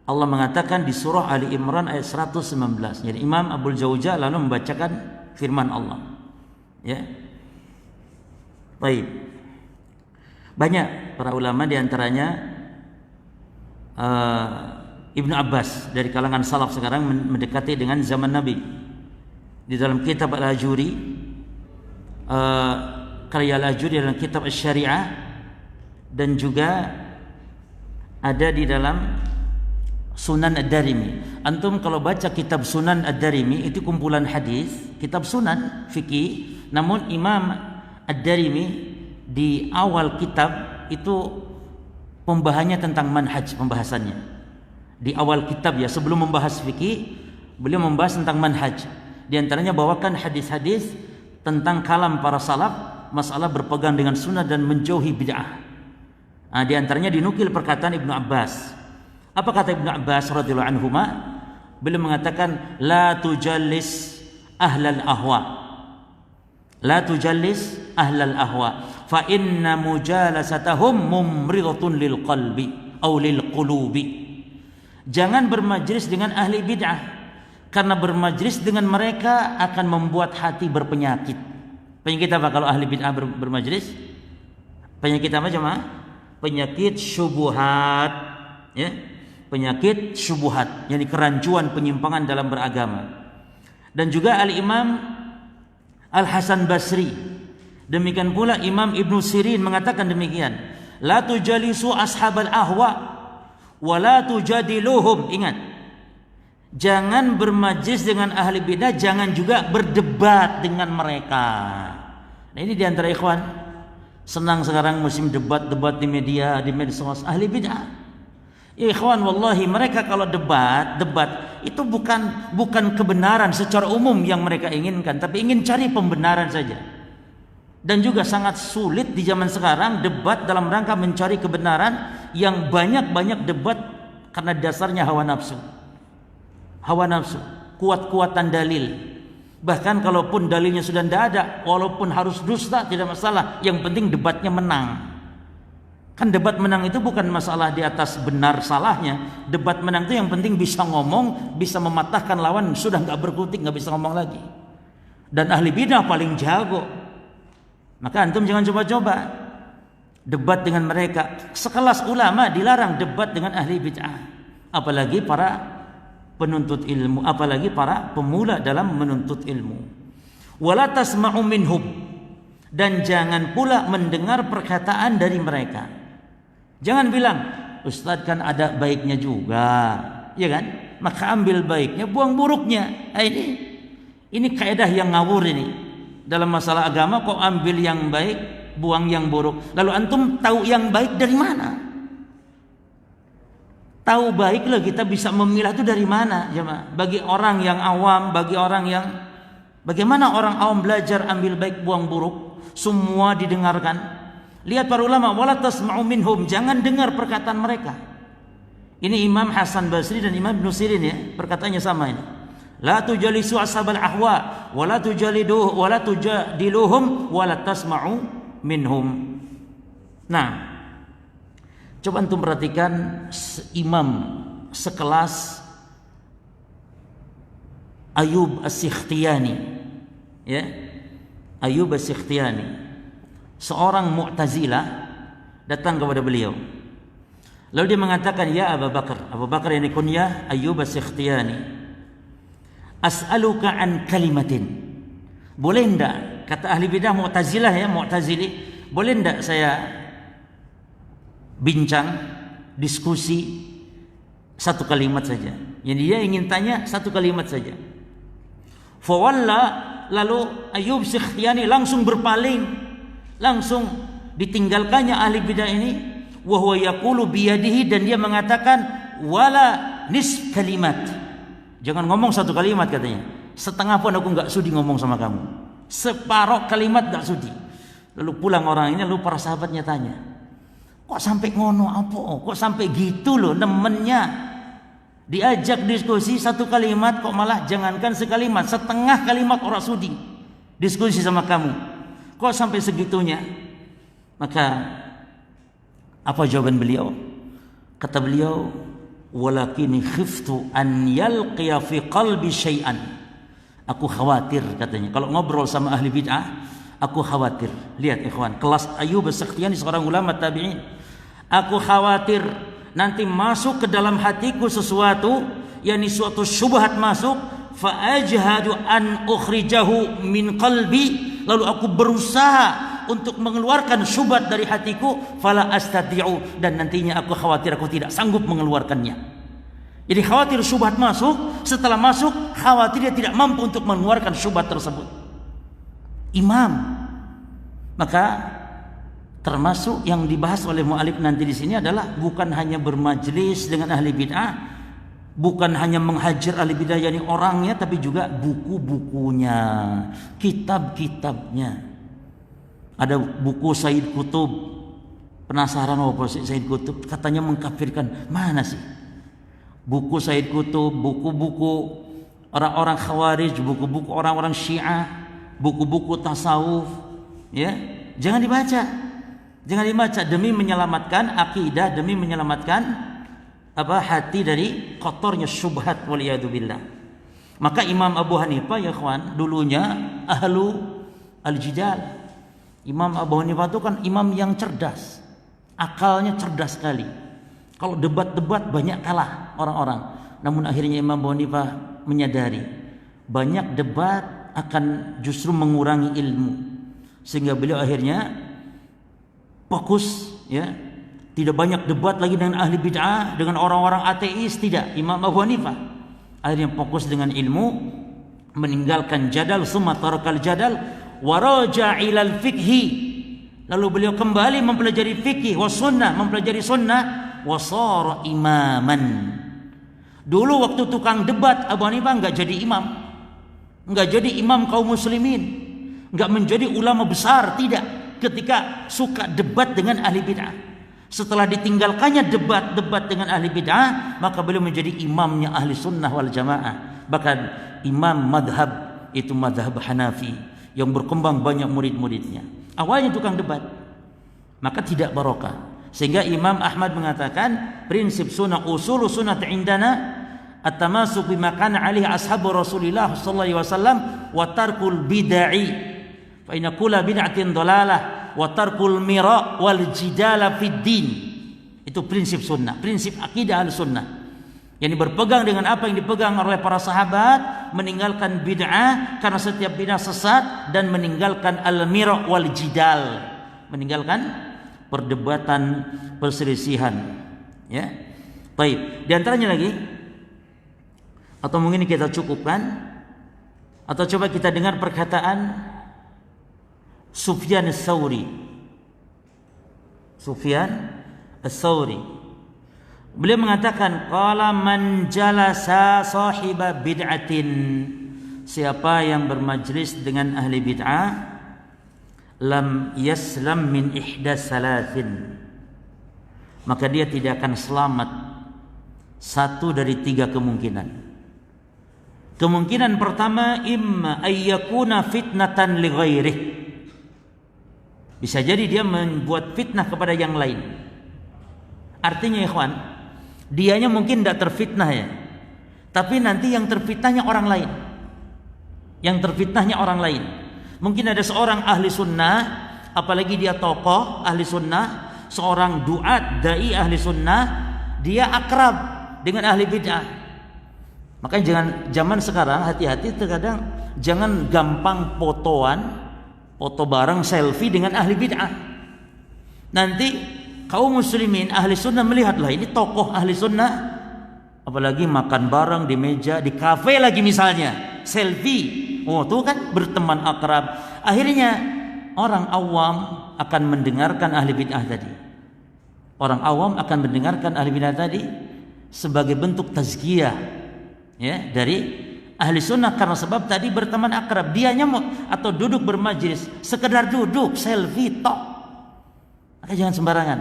A: Allah mengatakan di surah Ali Imran ayat 119. Jadi Imam Abul Jauzah lalu membacakan firman Allah. Ya. Baik. Banyak para ulama, di antaranya Ibnu Abbas dari kalangan salaf sekarang mendekati dengan zaman Nabi. Di dalam kitab Al-Ajuri, karya Al-Ajuri dalam kitab Asy-Syari'ah, dan juga ada di dalam Sunan Ad-Darimi. Antum kalau baca kitab Sunan Ad-Darimi, itu kumpulan hadis, kitab sunan fikih. Namun Imam Ad-Darimi di awal kitab itu pembahasannya tentang manhaj, pembahasannya di awal kitab ya, sebelum membahas fikih beliau membahas tentang manhaj. Di antaranya bawakan hadis-hadis tentang kalam para salaf, masalah berpegang dengan sunnah dan menjauhi bid'ah. Nah, di antaranya dinukil perkataan Ibnu Abbas. Apa kata Ibnu Abbas radhiyallahu anhuma? Beliau mengatakan, la tujallis ahlal ahwa, la tujallis ahlal ahwa, fa inna mujalasatahum mumridatun lil qalbi aw lil qulubi. Jangan bermajlis dengan ahli bid'ah, karena bermajlis dengan mereka akan membuat hati berpenyakit. Penyakit apa kalau ahli bid'ah bermajlis? Penyakit apa jemaah? Penyakit syubhat, ya. Penyakit syubhat, yakni kerancuan, penyimpangan dalam beragama. Dan juga Al-Imam Al-Hasan Basri, demikian pula Imam Ibnu Sirin mengatakan demikian, la tujalisu ashabal ahwa wa la tujadiluhum. Ingat, jangan bermajlis dengan ahli bidah, jangan juga berdebat dengan mereka. Nah, ini diantara ikhwan senang sekarang musim debat-debat di media, di medsos, ahli bid'ah. Ya ikhwan, wallahi mereka kalau debat itu bukan kebenaran secara umum yang mereka inginkan, tapi ingin cari pembenaran saja. Dan juga sangat sulit di zaman sekarang debat dalam rangka mencari kebenaran, yang banyak debat karena dasarnya hawa nafsu. Hawa nafsu, kuat-kuatan dalil. Bahkan kalaupun dalilnya sudah tidak ada, walaupun harus dusta tidak masalah, yang penting debatnya menang. Kan debat menang itu bukan masalah di atas benar salahnya. Debat menang itu yang penting bisa ngomong, bisa mematahkan lawan, sudah nggak berkutik, nggak bisa ngomong lagi. Dan ahli bidah paling jago. Maka antum jangan coba-coba debat dengan mereka. Sekelas ulama dilarang debat dengan ahli bid'ah, apalagi para penuntut ilmu, apalagi para pemula dalam menuntut ilmu. Wala tasma'u minhum, dan jangan pula mendengar perkataan dari mereka. Jangan bilang, Ustadz kan ada baiknya juga, ya kan? Maka ambil baiknya, buang buruknya. Ini kaidah yang ngawur ini. Dalam masalah agama kok ambil yang baik, buang yang buruk. Lalu antum tahu yang baik dari mana? Tahu baiklah kita bisa memilah itu dari mana, jemaah? Bagi orang yang awam, bagi orang yang, bagaimana orang awam belajar ambil baik buang buruk? Semua didengarkan. Lihat para ulama, wala tasma'u minhum, jangan dengar perkataan mereka. Ini Imam Hasan Basri dan Imam Ibnu Sirin ya, perkataannya sama ini. La tujalisu ashabal ahwa, wala tujadiluhum, wala tasma'u minhum. Nah, coba antum perhatikan imam sekelas Ayub As-Sikhtiyani, ya, Ayub As-Sikhtiyani, seorang Mu'tazilah datang kepada beliau. Lalu dia mengatakan, ya Abu Bakar. Abu Bakar yang dikunyah Ayyub As-Sikhtiyani. As'aluka an kalimatin. Boleh enggak, kata ahli bidah Mu'tazilah ya, Mu'tazili, boleh enggak saya bincang, diskusi satu kalimat saja. Jadi dia ingin tanya satu kalimat saja. Fawalla, lalu Ayyub Sikhtiyani langsung berpaling, langsung ditinggalkannya ahli bidah ini. Wa huwa yaqulu biyadihi, dan dia mengatakan wala nis kalimat. Jangan ngomong satu kalimat katanya. Setengah pun aku enggak sudi ngomong sama kamu. Separuh kalimat enggak sudi. Lalu pulang orang ini, lalu para sahabatnya tanya, kok sampai ngono apa? Kok sampai gitu loh nemennya? Diajak diskusi satu kalimat kok malah jangankan sekalimat, setengah kalimat orang sudi diskusi sama kamu. Kok sampai segitunya? Maka apa jawaban beliau? Kata beliau, walakini khiftu an yalqiya fi qalbi syai'an. Aku khawatir, katanya, kalau ngobrol sama ahli bid'ah, aku khawatir. Lihat ikhwan, kelas Ayyub As-Sikhtiyani seorang ulama tabi'in. Aku khawatir nanti masuk ke dalam hatiku sesuatu, yakni suatu syubhat masuk, fa ajhadu an ukhrijahu min qalbi, lalu aku berusaha untuk mengeluarkan syubhat dari hatiku, fala astati'u, dan nantinya aku khawatir aku tidak sanggup mengeluarkannya. Jadi khawatir syubhat masuk, setelah masuk khawatir dia tidak mampu untuk mengeluarkan syubhat tersebut. Imam. Maka termasuk yang dibahas oleh mu'alif nanti di sini adalah bukan hanya bermajlis dengan ahli bid'ah, bukan hanya menghajar ahli bid'ah yakni orangnya, tapi juga buku-bukunya, kitab-kitabnya. Ada buku Said Qutb. Penasaran apa sih Said Qutb? Katanya mengkafirkan. Mana sih? Buku Said Qutb, buku-buku orang-orang Khawarij, buku-buku orang-orang Syiah, buku-buku tasawuf, ya. Jangan dibaca. Jangan dibaca demi menyelamatkan akidah, demi menyelamatkan hati dari kotornya syubhat waliyadzubillah. Maka Imam Abu Hanifah ya kawan, dulunya ahlu al-jidal. Imam Abu Hanifah itu kan imam yang cerdas, akalnya cerdas sekali. Kalau debat-debat banyak kalah orang-orang. Namun akhirnya Imam Abu Hanifah menyadari banyak debat akan justru mengurangi ilmu, sehingga beliau akhirnya fokus, ya, tidak banyak debat lagi dengan ahli bid'ah, dengan orang-orang ateis, tidak. Imam Abu Hanifah akhirnya fokus dengan ilmu, meninggalkan jadal, summa tarakal jadal wa raja' ilal fikhi, lalu beliau kembali mempelajari fikih wa sunnah, mempelajari sunnah, wa shara imaman. Dulu waktu tukang debat Abu Hanifah enggak jadi imam, enggak jadi imam kaum muslimin, enggak menjadi ulama besar, tidak. Ketika suka debat dengan ahli bid'ah, setelah ditinggalkannya debat-debat dengan ahli bid'ah, maka beliau menjadi imamnya ahli sunnah wal jamaah. Bahkan imam madhab itu madhab Hanafi yang berkembang banyak murid-muridnya. Awalnya tukang debat, maka tidak barokah. Sehingga Imam Ahmad mengatakan prinsip sunnah, usul sunnah indana at-tamasuk bima kana alaihi ashabu Rasulillah sallallahu alaihi wasallam wa tarkul bid'ah. Fa inna kulla bid'atin dhalalah wa tarkul mira' wal jidala fid din. Itu prinsip sunnah, prinsip akidah al-sunnah. Yang berpegang dengan apa yang dipegang oleh para sahabat, meninggalkan bid'ah karena setiap bid'ah sesat, dan meninggalkan al-mira' wal jidal, meninggalkan perdebatan, perselisihan, ya. Baik, di antaranya lagi, atau mungkin kita cukupkan, atau coba kita dengar perkataan Sufyan Ats-Tsauri. Sufyan Ats-Tsauri, beliau mengatakan, qala man jalasa sahiba bid'atin, siapa yang bermajlis dengan ahli bid'ah, lam yaslam min ihdas salasin, maka dia tidak akan selamat satu dari tiga kemungkinan. Kemungkinan pertama, imma ayyakuna fitnatan li ghairihi, bisa jadi dia membuat fitnah kepada yang lain. Artinya ikhwan, dianya mungkin tidak terfitnah ya, tapi nanti yang terfitnahnya orang lain. Yang terfitnahnya orang lain. Mungkin ada seorang ahli sunnah, apalagi dia tokoh ahli sunnah,
B: seorang duat dai ahli sunnah dia akrab dengan ahli bid'ah. Makanya jangan zaman sekarang hati-hati, terkadang jangan gampang foto bareng selfie dengan ahli bid'ah. Nanti kaum muslimin ahli sunnah melihatlah ini tokoh ahli sunnah, apalagi makan bareng di meja di kafe lagi misalnya, selfie. Oh, tuh kan berteman akrab. Akhirnya orang awam akan mendengarkan ahli bid'ah tadi. Orang awam akan mendengarkan ahli bid'ah tadi sebagai bentuk tazkiyah, ya, dari ahli sunnah, karena sebab tadi berteman akrab. Dianya mau atau duduk bermajlis sekedar duduk selfie tok. Maka jangan sembarangan.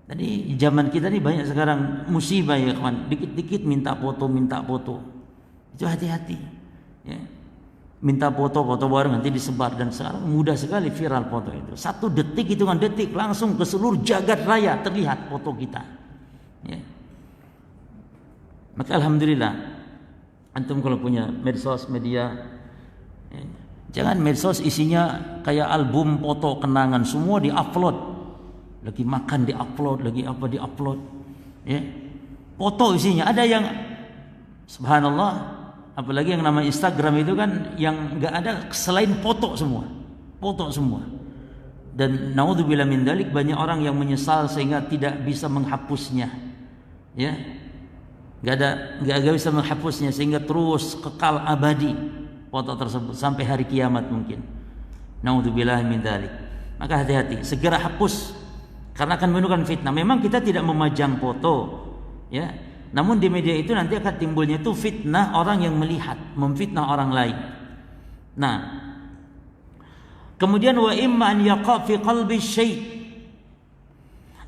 B: Tadi zaman kita nih banyak sekarang musibah ya kawan. Dikit-dikit minta foto. Itu hati-hati. Ya. Minta foto bareng nanti disebar, dan sekarang mudah sekali viral foto itu. 1 detik, hitungan detik langsung ke seluruh jagat raya terlihat foto kita. Ya. Maka alhamdulillah antum kalau punya medsos media, ya, jangan medsos isinya kayak album foto kenangan, semua diupload. Lagi makan diupload, lagi apa diupload. Ya. Foto isinya ada yang subhanallah, apalagi yang namanya Instagram itu kan yang enggak ada selain foto semua. Dan naudzubillah min dzalik, banyak orang yang menyesal sehingga tidak bisa menghapusnya. Ya. Enggak bisa menghapusnya sehingga terus kekal abadi foto tersebut sampai hari kiamat mungkin. Naudzubillah min dzalik. Maka hati-hati, segera hapus karena akan menimbulkan fitnah. Memang kita tidak memajang foto, ya. Namun di media itu nanti akan timbulnya itu fitnah orang yang melihat, memfitnah orang lain. Nah, kemudian wa imma an yaqa fi qalbi syai',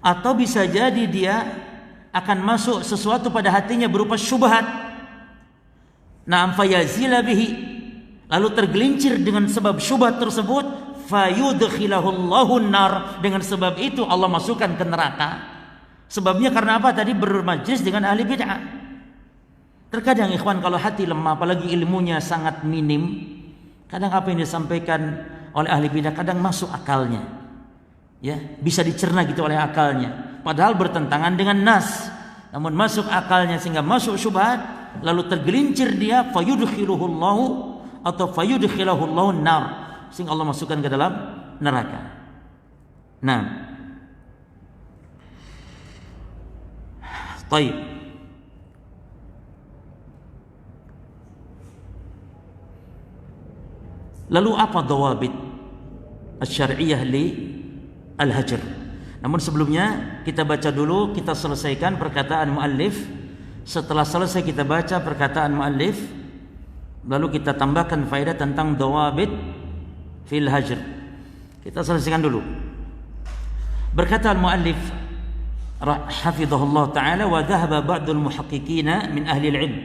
B: atau bisa jadi dia akan masuk sesuatu pada hatinya berupa syubhat. Na'am fayazila bihi, lalu tergelincir dengan sebab syubhat tersebut, fayudkhilahullahu nar, dengan sebab itu Allah masukkan ke neraka. Sebabnya karena apa? Tadi bermajlis dengan ahli bid'ah. Terkadang ikhwan kalau hati lemah, apalagi ilmunya sangat minim, kadang apa yang disampaikan oleh ahli bid'ah kadang masuk akalnya, ya, bisa dicerna gitu oleh akalnya, padahal bertentangan dengan nas, namun masuk akalnya sehingga masuk syubhat, lalu tergelincir dia, fayudkhiluhullahu atau fayudkhilahullahu nar, sehingga Allah masukkan ke dalam neraka. Nah, baik. Lalu apa dawabit asy-syar'iyyah li al-hajr? Namun sebelumnya kita baca dulu, kita selesaikan perkataan muallif. Setelah selesai kita baca perkataan muallif, lalu kita tambahkan faedah tentang dawabit fil hajr. Kita selesaikan dulu. Berkata al-muallif hafizahullah ta'ala, wa dhahaba ba'dul muhaqqiqina min ahli al-ilm.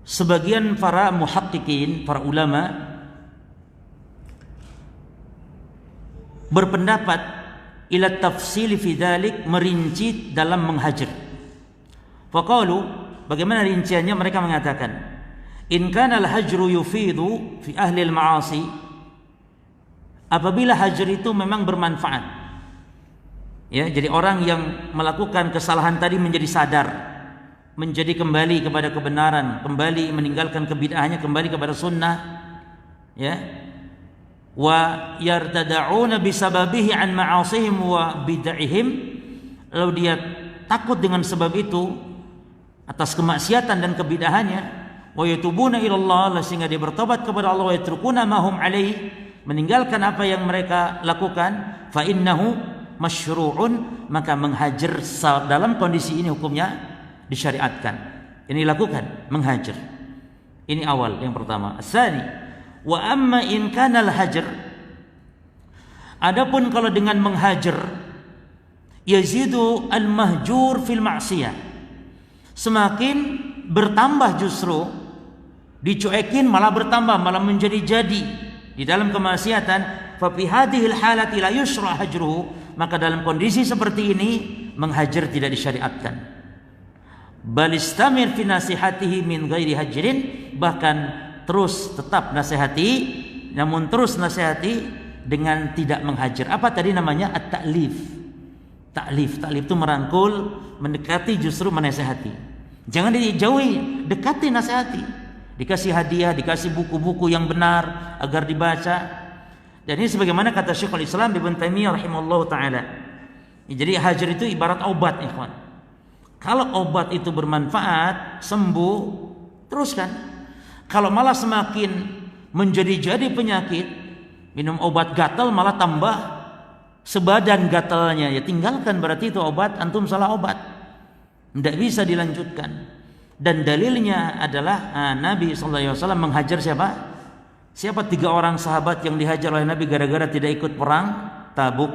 B: Sebagian para muhaqqiqin, para ulama berpendapat ila tafsil fi dzalik, merinci dalam menghajar. Faqalu, bagaimana rinciannya? Mereka mengatakan, in kana al-hajru yufidu fi ahli al-ma'asi, apabila hajar itu memang bermanfaat, ya, jadi orang yang melakukan kesalahan tadi menjadi sadar, menjadi kembali kepada kebenaran, kembali meninggalkan kebid'ahannya, kembali kepada sunnah, ya, wa yartada'una bisababihi an ma'asihim wa bid'ahim, lalu dia takut dengan sebab itu atas kemaksiatan dan kebid'ahannya, wa yatubuna ila Allah, sehingga dia bertobat kepada Allah, wa yatrukuna ma hum alaih, meninggalkan apa yang mereka lakukan, fa innahu masyru'un, maka menghajar dalam kondisi ini hukumnya disyariatkan. Ini lakukan, menghajar. Ini awal yang pertama. Tsani, wa amma in kana al-hajar, adapun kalau dengan menghajar, yazidu al-mahjur fil ma'siyah, semakin bertambah, justru dicuekin malah bertambah, malah menjadi-jadi di dalam kemaksiatan, fa fi hadhil halati la yusra hajruhu, maka dalam kondisi seperti ini menghajar tidak disyariatkan. Bal istamir fi nasihatihi min ghairi hajrin, bahkan terus tetap nasihati, namun terus nasihati dengan tidak menghajar. Apa tadi namanya? At-ta'lif. Ta'lif itu merangkul, mendekati, justru menasehati. Jangan dijauhi, dekati, nasihati. Dikasih hadiah, dikasih buku-buku yang benar agar dibaca. Dan ini sebagaimana kata Syekhul Islam Ibnu Taimiyah rahimahullahu taala. Jadi hajar itu ibarat obat, ikhwan. Kalau obat itu bermanfaat, sembuh, teruskan. Kalau malah semakin menjadi-jadi penyakit, minum obat gatal malah tambah sebadan gatalnya, ya tinggalkan, berarti itu obat, antum salah obat, tidak bisa dilanjutkan. Dan dalilnya adalah Nabi SAW menghajar siapa? Siapa 3 orang sahabat yang dihajar oleh Nabi gara-gara tidak ikut perang Tabuk?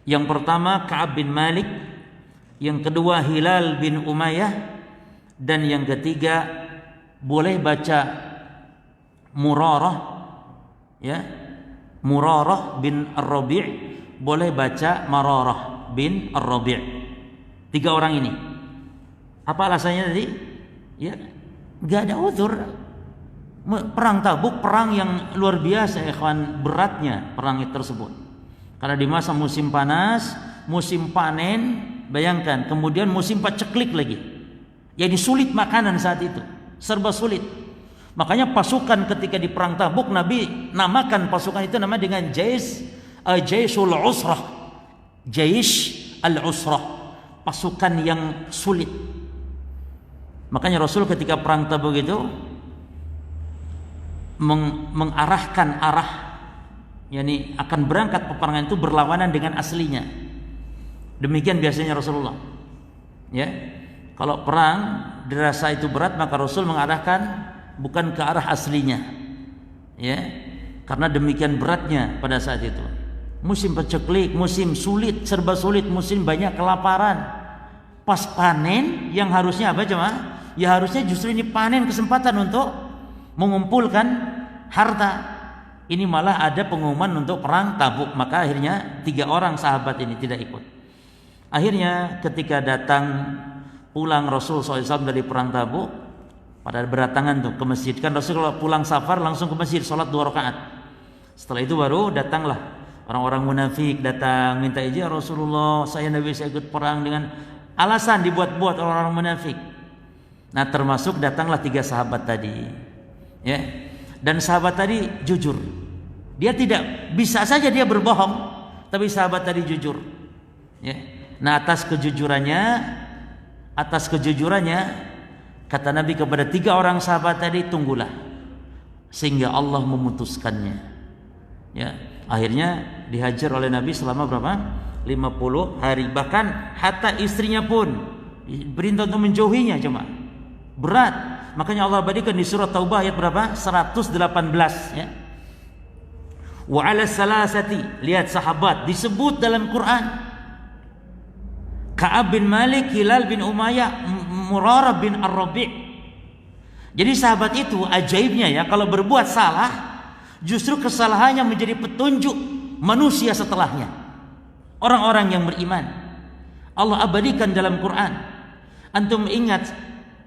B: Yang pertama Ka'ab bin Malik, yang kedua Hilal bin Umayyah, dan yang ketiga boleh baca Murarah, ya, Murarah bin Ar-Rabi', boleh baca Mararah bin Ar-Rabi'. 3 orang ini. Apa alasannya tadi? Ya, enggak ada uzur. Perang Tabuk perang yang luar biasa, ikhwan, beratnya perang tersebut. Karena di masa musim panas, musim panen, bayangkan, kemudian musim paceklik lagi. Jadi sulit makanan saat itu, serba sulit. Makanya pasukan ketika di perang Tabuk, Nabi namakan pasukan itu nama dengan Jaisul Usrah. Jaish al-Usrah, pasukan yang sulit. Makanya Rasul ketika perang Tabuk itu mengarahkan arah, yakni akan berangkat peperangan itu berlawanan dengan aslinya. Demikian biasanya Rasulullah. Ya, kalau perang dirasa itu berat, maka Rasul mengarahkan bukan ke arah aslinya. Ya, karena demikian beratnya pada saat itu. Musim paceklik, musim sulit, serba sulit, musim banyak kelaparan. Pas panen yang harusnya apa jemaah? Ya harusnya justru ini panen, kesempatan untuk mengumpulkan harta. Ini malah ada pengumuman untuk perang Tabuk, maka akhirnya 3 orang sahabat ini tidak ikut. Akhirnya ketika datang pulang Rasul SAW dari perang Tabuk, pada berdatangan tuh ke masjid, kan Rasul kalau pulang safar langsung ke masjid sholat 2 rakaat. Setelah itu baru datanglah orang-orang munafik, datang minta izin, Rasulullah, saya Nabi, saya ikut perang, dengan alasan dibuat-buat orang-orang munafik. Nah, termasuk datanglah 3 sahabat tadi, ya. Dan sahabat tadi jujur. Dia tidak, bisa saja dia berbohong, tapi sahabat tadi jujur, ya. Nah, atas kejujurannya kata Nabi kepada 3 orang sahabat tadi, tunggulah sehingga Allah memutuskannya. Ya, akhirnya dihajar oleh Nabi selama berapa? 50 hari. Bahkan hatta istrinya pun diperintah untuk menjauhinya, cuma berat. Makanya Allah abadikan di surat Taubah ayat berapa? 118, ya. Wa 'ala salasati, lihat sahabat disebut dalam Quran. Ka'ab bin Malik, Hilal bin Umayyah, Murarah bin Ar-Rabi'. Jadi sahabat itu ajaibnya, ya, kalau berbuat salah, justru kesalahannya menjadi petunjuk manusia setelahnya, orang-orang yang beriman. Allah abadikan dalam Quran. Antum ingat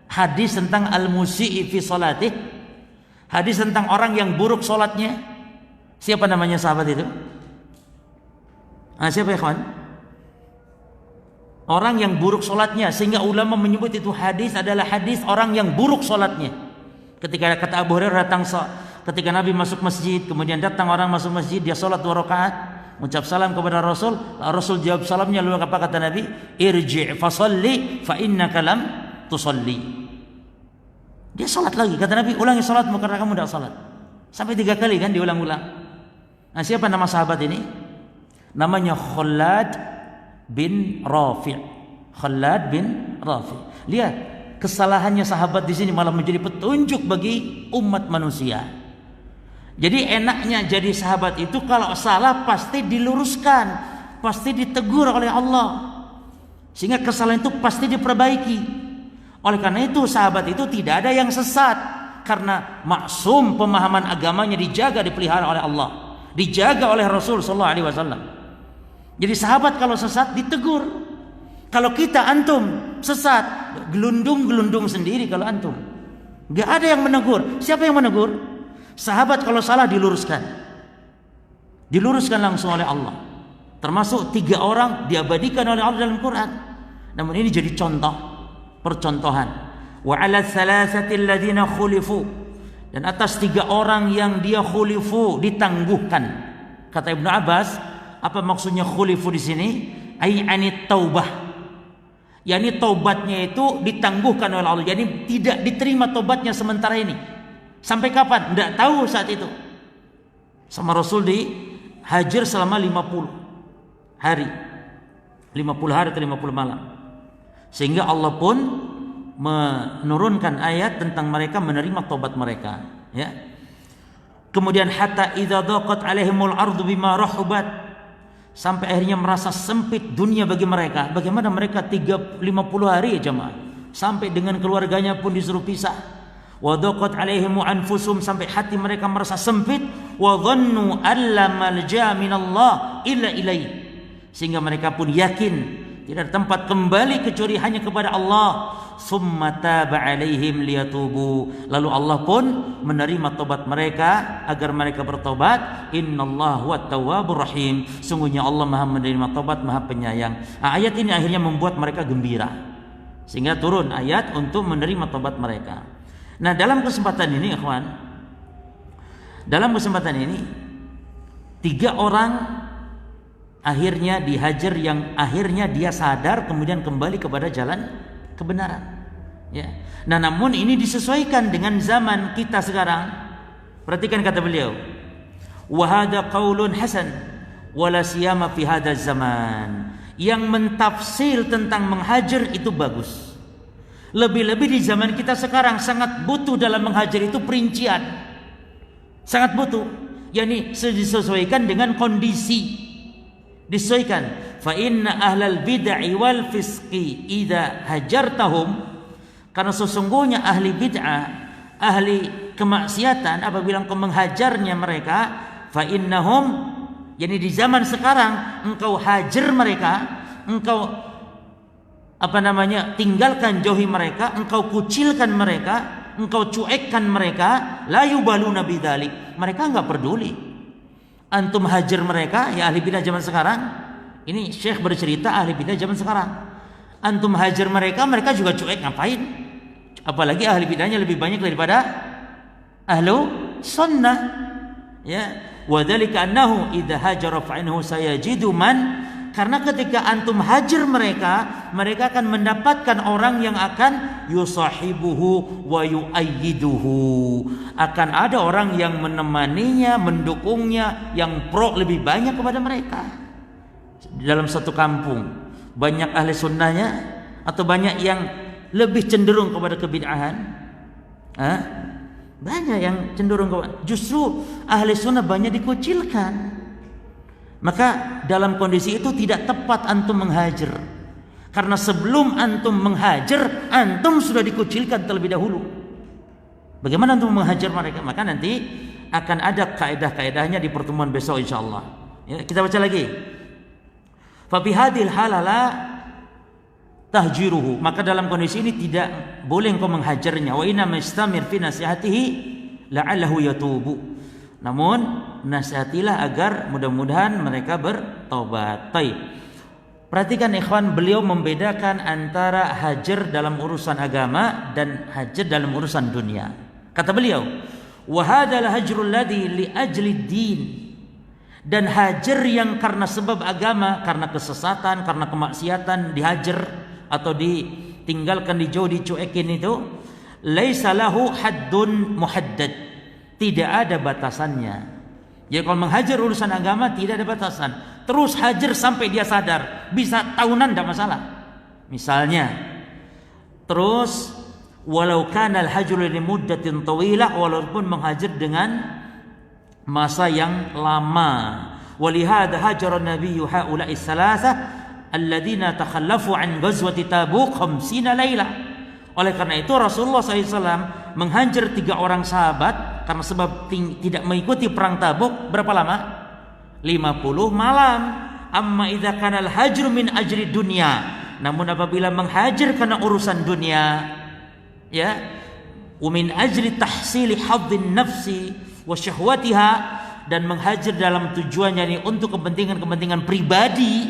B: hadis tentang al-musi'i fi salatih? Hadis tentang orang yang buruk salatnya. Siapa namanya sahabat itu? Siapa ya kawan? Orang yang buruk salatnya, sehingga ulama menyebut itu hadis adalah hadis orang yang buruk salatnya. Ketika kata Abu Hurairah datang ketika Nabi masuk masjid, kemudian datang orang masuk masjid, dia salat 2 rakaat, mengucap salam kepada Rasul. Rasul jawab salamnya, lalu apa kata Nabi? Irji' fasalli fa innaka lam tusalli. Dia salat lagi, kata Nabi, ulangi salatmu karena kamu tidak salat. Sampai 3 kali kan diulang-ulang. Nah, siapa nama sahabat ini? Namanya Khalad bin Rafi'. Khalad bin Rafi'. Lihat, kesalahannya sahabat di sini malah menjadi petunjuk bagi umat manusia. Jadi enaknya jadi sahabat itu kalau salah pasti diluruskan, pasti ditegur oleh Allah, sehingga kesalahan itu pasti diperbaiki. Oleh karena itu sahabat itu tidak ada yang sesat, karena maksum pemahaman agamanya dijaga, dipelihara oleh Allah, dijaga oleh Rasul sallallahu alaihi wasallam. Jadi sahabat kalau sesat ditegur. Kalau kita antum sesat, gelundung sendiri kalau antum. Enggak ada yang menegur. Siapa yang menegur? Sahabat kalau salah diluruskan, diluruskan langsung oleh Allah. Termasuk 3 orang diabadikan oleh Allah dalam Quran. Namun ini jadi contoh, percontohan. Wa 'ala tsalatsati alladziina khulifu, dan atas 3 orang yang dia khulifu, ditangguhkan. Kata Ibnu Abbas, apa maksudnya khulifu di sini? Ai anit taubah. Yani taubatnya itu ditangguhkan oleh Allah. Yani tidak diterima taubatnya sementara ini. Sampai kapan? Tidak tahu saat itu. Sama Rasul dihajar selama 50 hari. 50 hari atau 50 malam. Sehingga Allah pun menurunkan ayat tentang mereka menerima taubat mereka, ya. Kemudian hatta idza dhaqat alaihimul ardu bima rahubat, sampai akhirnya merasa sempit dunia bagi mereka. Bagaimana mereka 50 hari ya jemaah, sampai dengan keluarganya pun disuruh pisah. Wa dhaqat alaihimu anfusum, sampai hati mereka merasa sempit. Wa dhannu alla malja minallah illa ilaihi, sehingga mereka pun yakin tidak ada tempat kembali kecuali hanya kepada Allah. Summa taba alaihim liyatubu, lalu Allah pun menerima tobat mereka agar mereka bertobat. Innallaha huwat tawwabur rahim, sungguhnya Allah Maha menerima tobat, Maha penyayang. Ayat ini akhirnya membuat mereka gembira, sehingga turun ayat untuk menerima tobat mereka. Nah, dalam kesempatan ini ikhwan, dalam kesempatan ini 3 orang akhirnya dihajar, yang akhirnya dia sadar kemudian kembali kepada jalan kebenaran, ya. Nah, namun ini disesuaikan dengan zaman kita sekarang. Perhatikan kata beliau, wa hadza qaulun hasan wala siyama fi hadzal zaman. Yang mentafsir tentang menghajar itu bagus. Lebih-lebih di zaman kita sekarang sangat butuh dalam menghajar itu perincian. Sangat butuh. Yani disesuaikan dengan kondisi. Disesuaikan. Fa inna ahlal bid'ah wal fisqi idza hajartahum, karena sesungguhnya ahli bid'ah, ahli kemaksiatan, apabila engkau menghajarnya mereka, fa innahum, yani di zaman sekarang engkau hajar mereka, engkau tinggalkan, jauhi mereka, engkau kucilkan mereka, engkau cuekkan mereka, la yubaluna bidzalik, mereka enggak peduli. Antum hajar mereka, ya ahli bidah zaman sekarang. Ini Syekh bercerita ahli bidah zaman sekarang. Antum hajar mereka, mereka juga cuek, ngapain? Apalagi ahli bidahnya lebih banyak daripada ahlu sunnah, ya. Wa dzalika annahu idza hajara fa innahu sayajidu man, karena ketika antum hajar mereka, mereka akan mendapatkan orang yang akan yusahibuhu wa yuayyiduhu. Akan ada orang yang menemaninya, mendukungnya, yang pro lebih banyak kepada mereka. Dalam satu kampung, banyak ahli sunnahnya atau banyak yang lebih cenderung kepada kebid'ahan? Banyak yang cenderung kepada, justru ahli sunnah banyak dikucilkan. Maka dalam kondisi itu tidak tepat antum menghajar, karena sebelum antum menghajar, antum sudah dikucilkan terlebih dahulu. Bagaimana antum menghajar mereka? Maka nanti akan ada kaidah-kaidahnya di pertemuan besok insyaallah. Ya, kita baca lagi. Fa bi hadhil halala tahjiruhu, maka dalam kondisi ini tidak boleh engkau menghajarnya. Wa inna mastamir fi nasihatihi la'allahu yatubu. Namun nasihatilah agar mudah-mudahan mereka bertobat. Baik. Perhatikan ikhwan, beliau membedakan antara hajar dalam urusan agama dan hajar dalam urusan dunia. Kata beliau, wa hadzal hajrul ladzi li ajli din, dan hajar yang karena sebab agama, karena kesesatan, karena kemaksiatan dihajar atau ditinggalkan, dijauh, dicuekin itu, laisa lahu haddun muhaddad, tidak ada batasannya. Jadi kalau menghajar urusan agama tidak ada batasan. Terus hajar sampai dia sadar, bisa tahunan tidak masalah. Misalnya, terus walau kana al-hajru li muddatin tawilah, walaupun menghajar dengan masa yang lama. Walihada hajara nabiyyu haula'i tsalatsa alladziina takhallafu an ghazwati Tabuk 50 lailah. Oleh karena itu Rasulullah SAW menghajar 3 orang sahabat karena sebab tidak mengikuti perang Tabuk. Berapa lama? 50 malam. Amma idza kana al-hajru min ajri dunya, namun apabila menghajar karena urusan dunia, ya, wa min ajli tahsili hadzin nafsi wa syahwatiha, dan menghajar dalam tujuannya ini untuk kepentingan pribadi,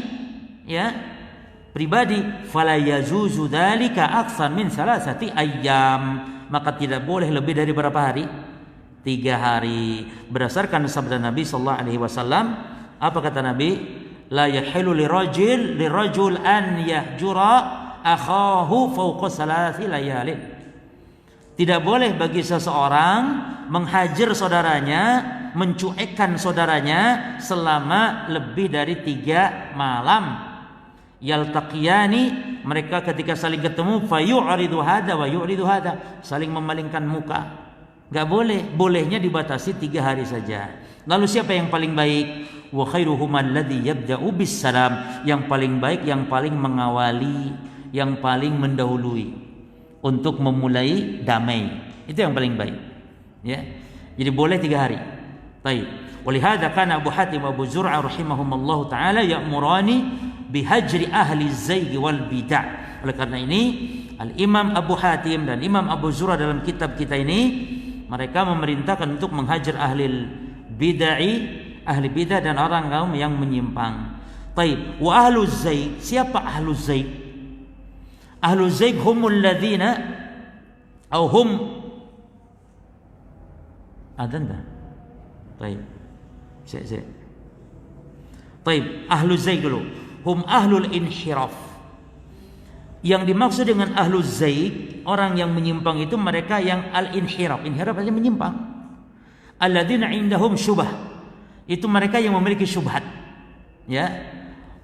B: ya, pribadi, fala yajuzu dzalika aktsar min salasati ayyam, maka tidak boleh lebih dari berapa hari? 3 hari. Berdasarkan sabda Nabi sallallahu alaihi wasallam, apa kata Nabi? La yahilu lirajul an yahjura akhahu fawqa salasi layalin. Tidak boleh bagi seseorang menghajar saudaranya, mencuekkan saudaranya selama lebih dari 3 malam. Yaltaqiyani, mereka ketika saling ketemu, fayu'ridu hadza wa yu'ridu hadza, saling memalingkan muka. Enggak boleh, bolehnya dibatasi 3 hari saja. Lalu siapa yang paling baik? Wa khairuhum alladzi yabda'u bis salam, yang paling baik, yang paling mengawali, yang paling mendahului untuk memulai damai. Itu yang paling baik. Ya. Jadi boleh 3 hari. Baik. Walihada kana Abu Hatim Abu Zur'ah rahimahumallahu taala ya'murani bihajri ahli zaygh wal bid'ah. Oleh karena ini Al-Imam Abu Hatim dan Imam Abu Zur'ah dalam kitab kita ini, mereka memerintahkan untuk menghajar ahli bidah dan orang kaum yang menyimpang. Baik. Wa ahlu zaygh, siapa ahlu zaygh? Ahlu zaygh humul ladzina atau hum adzan dah. Baik. Saya. Baik, ahlu zaygh dulu. Hum ahlul inhiraf. Yang dimaksud dengan ahlu zaygh, orang yang menyimpang itu mereka yang al-inhiraf. Inhiraf artinya menyimpang. Alladzina indahum syubah. Itu mereka yang memiliki syubhat. Ya.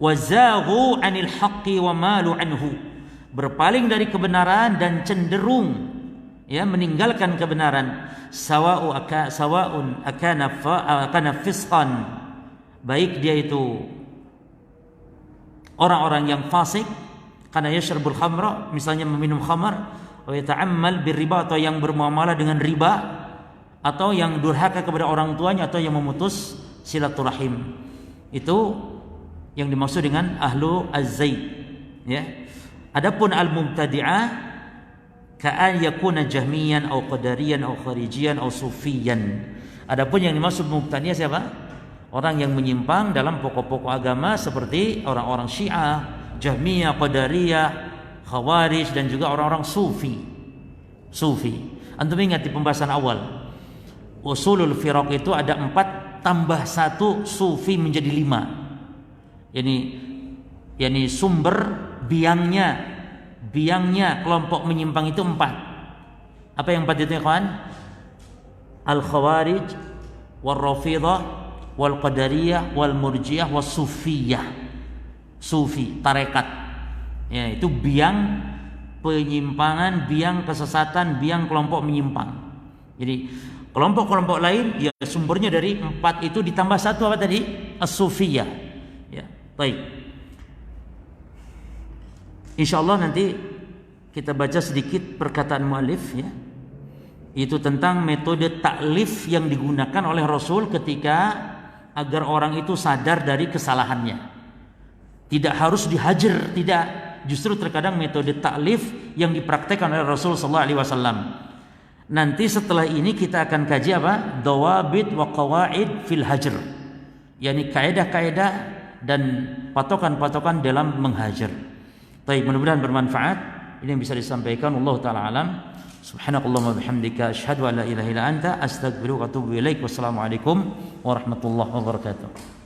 B: Wazaghu 'anil haqqi wa malu anhu. Berpaling dari kebenaran dan cenderung, ya, meninggalkan kebenaran. Sawa'un akana fisqan, baik dia itu orang-orang yang fasik, karena yashrabul khamra, misalnya meminum khamar, wa yata'ammal birriba, atau yang bermuamalah dengan riba, atau yang durhaka kepada orang tuanya, atau yang memutus silaturahim. Itu yang dimaksud dengan ahlu az-zayd, ya. Adapun al-mubtadi'ah ka'an yakuna jahmiyan atau qadariyan atau kharijiyan atau sufiyan. Adapun yang dimaksud mubtadi'ah siapa? Orang yang menyimpang dalam pokok-pokok agama seperti orang-orang Syiah, Jahmiyah, Qadariyah, Khawarij, dan juga orang-orang sufi. Antum ingat di pembahasan awal, usulul firaq itu ada 4 tambah 1 sufi menjadi 5. Yani sumber biangnya kelompok menyimpang itu 4. Apa yang 4 itu ya kawan? Al-Khawarij, wal-Rafidah, wal-Qadariyah, wal-Murji'ah, wal-Sufiyah. Sufi, tarekat. Ya, itu biang penyimpangan, biang kesesatan, biang kelompok menyimpang. Jadi kelompok-kelompok lain ya sumbernya dari 4 itu ditambah 1 apa tadi? As-Sufiyah. Ya, baik. Insyaallah nanti kita baca sedikit perkataan muallif, ya. Itu tentang metode taklif yang digunakan oleh Rasul ketika agar orang itu sadar dari kesalahannya. Tidak harus dihajar, tidak. Justru terkadang metode taklif yang dipraktekkan oleh Rasul sallallahu alaihi wasallam. Nanti setelah ini kita akan kaji apa? Dawabit wa qawaid fil hajr. Yani kaidah-kaidah dan patokan-patokan dalam menghajar. Baik, mudah-mudahan bermanfaat. Ini yang bisa disampaikan. Allah taala alam. Subhanakallahumma bihamdika asyhadu an la ilaha illa anta astaghfiruka wa atubu ilaik. Wassalamualaikum warahmatullahi wabarakatuh.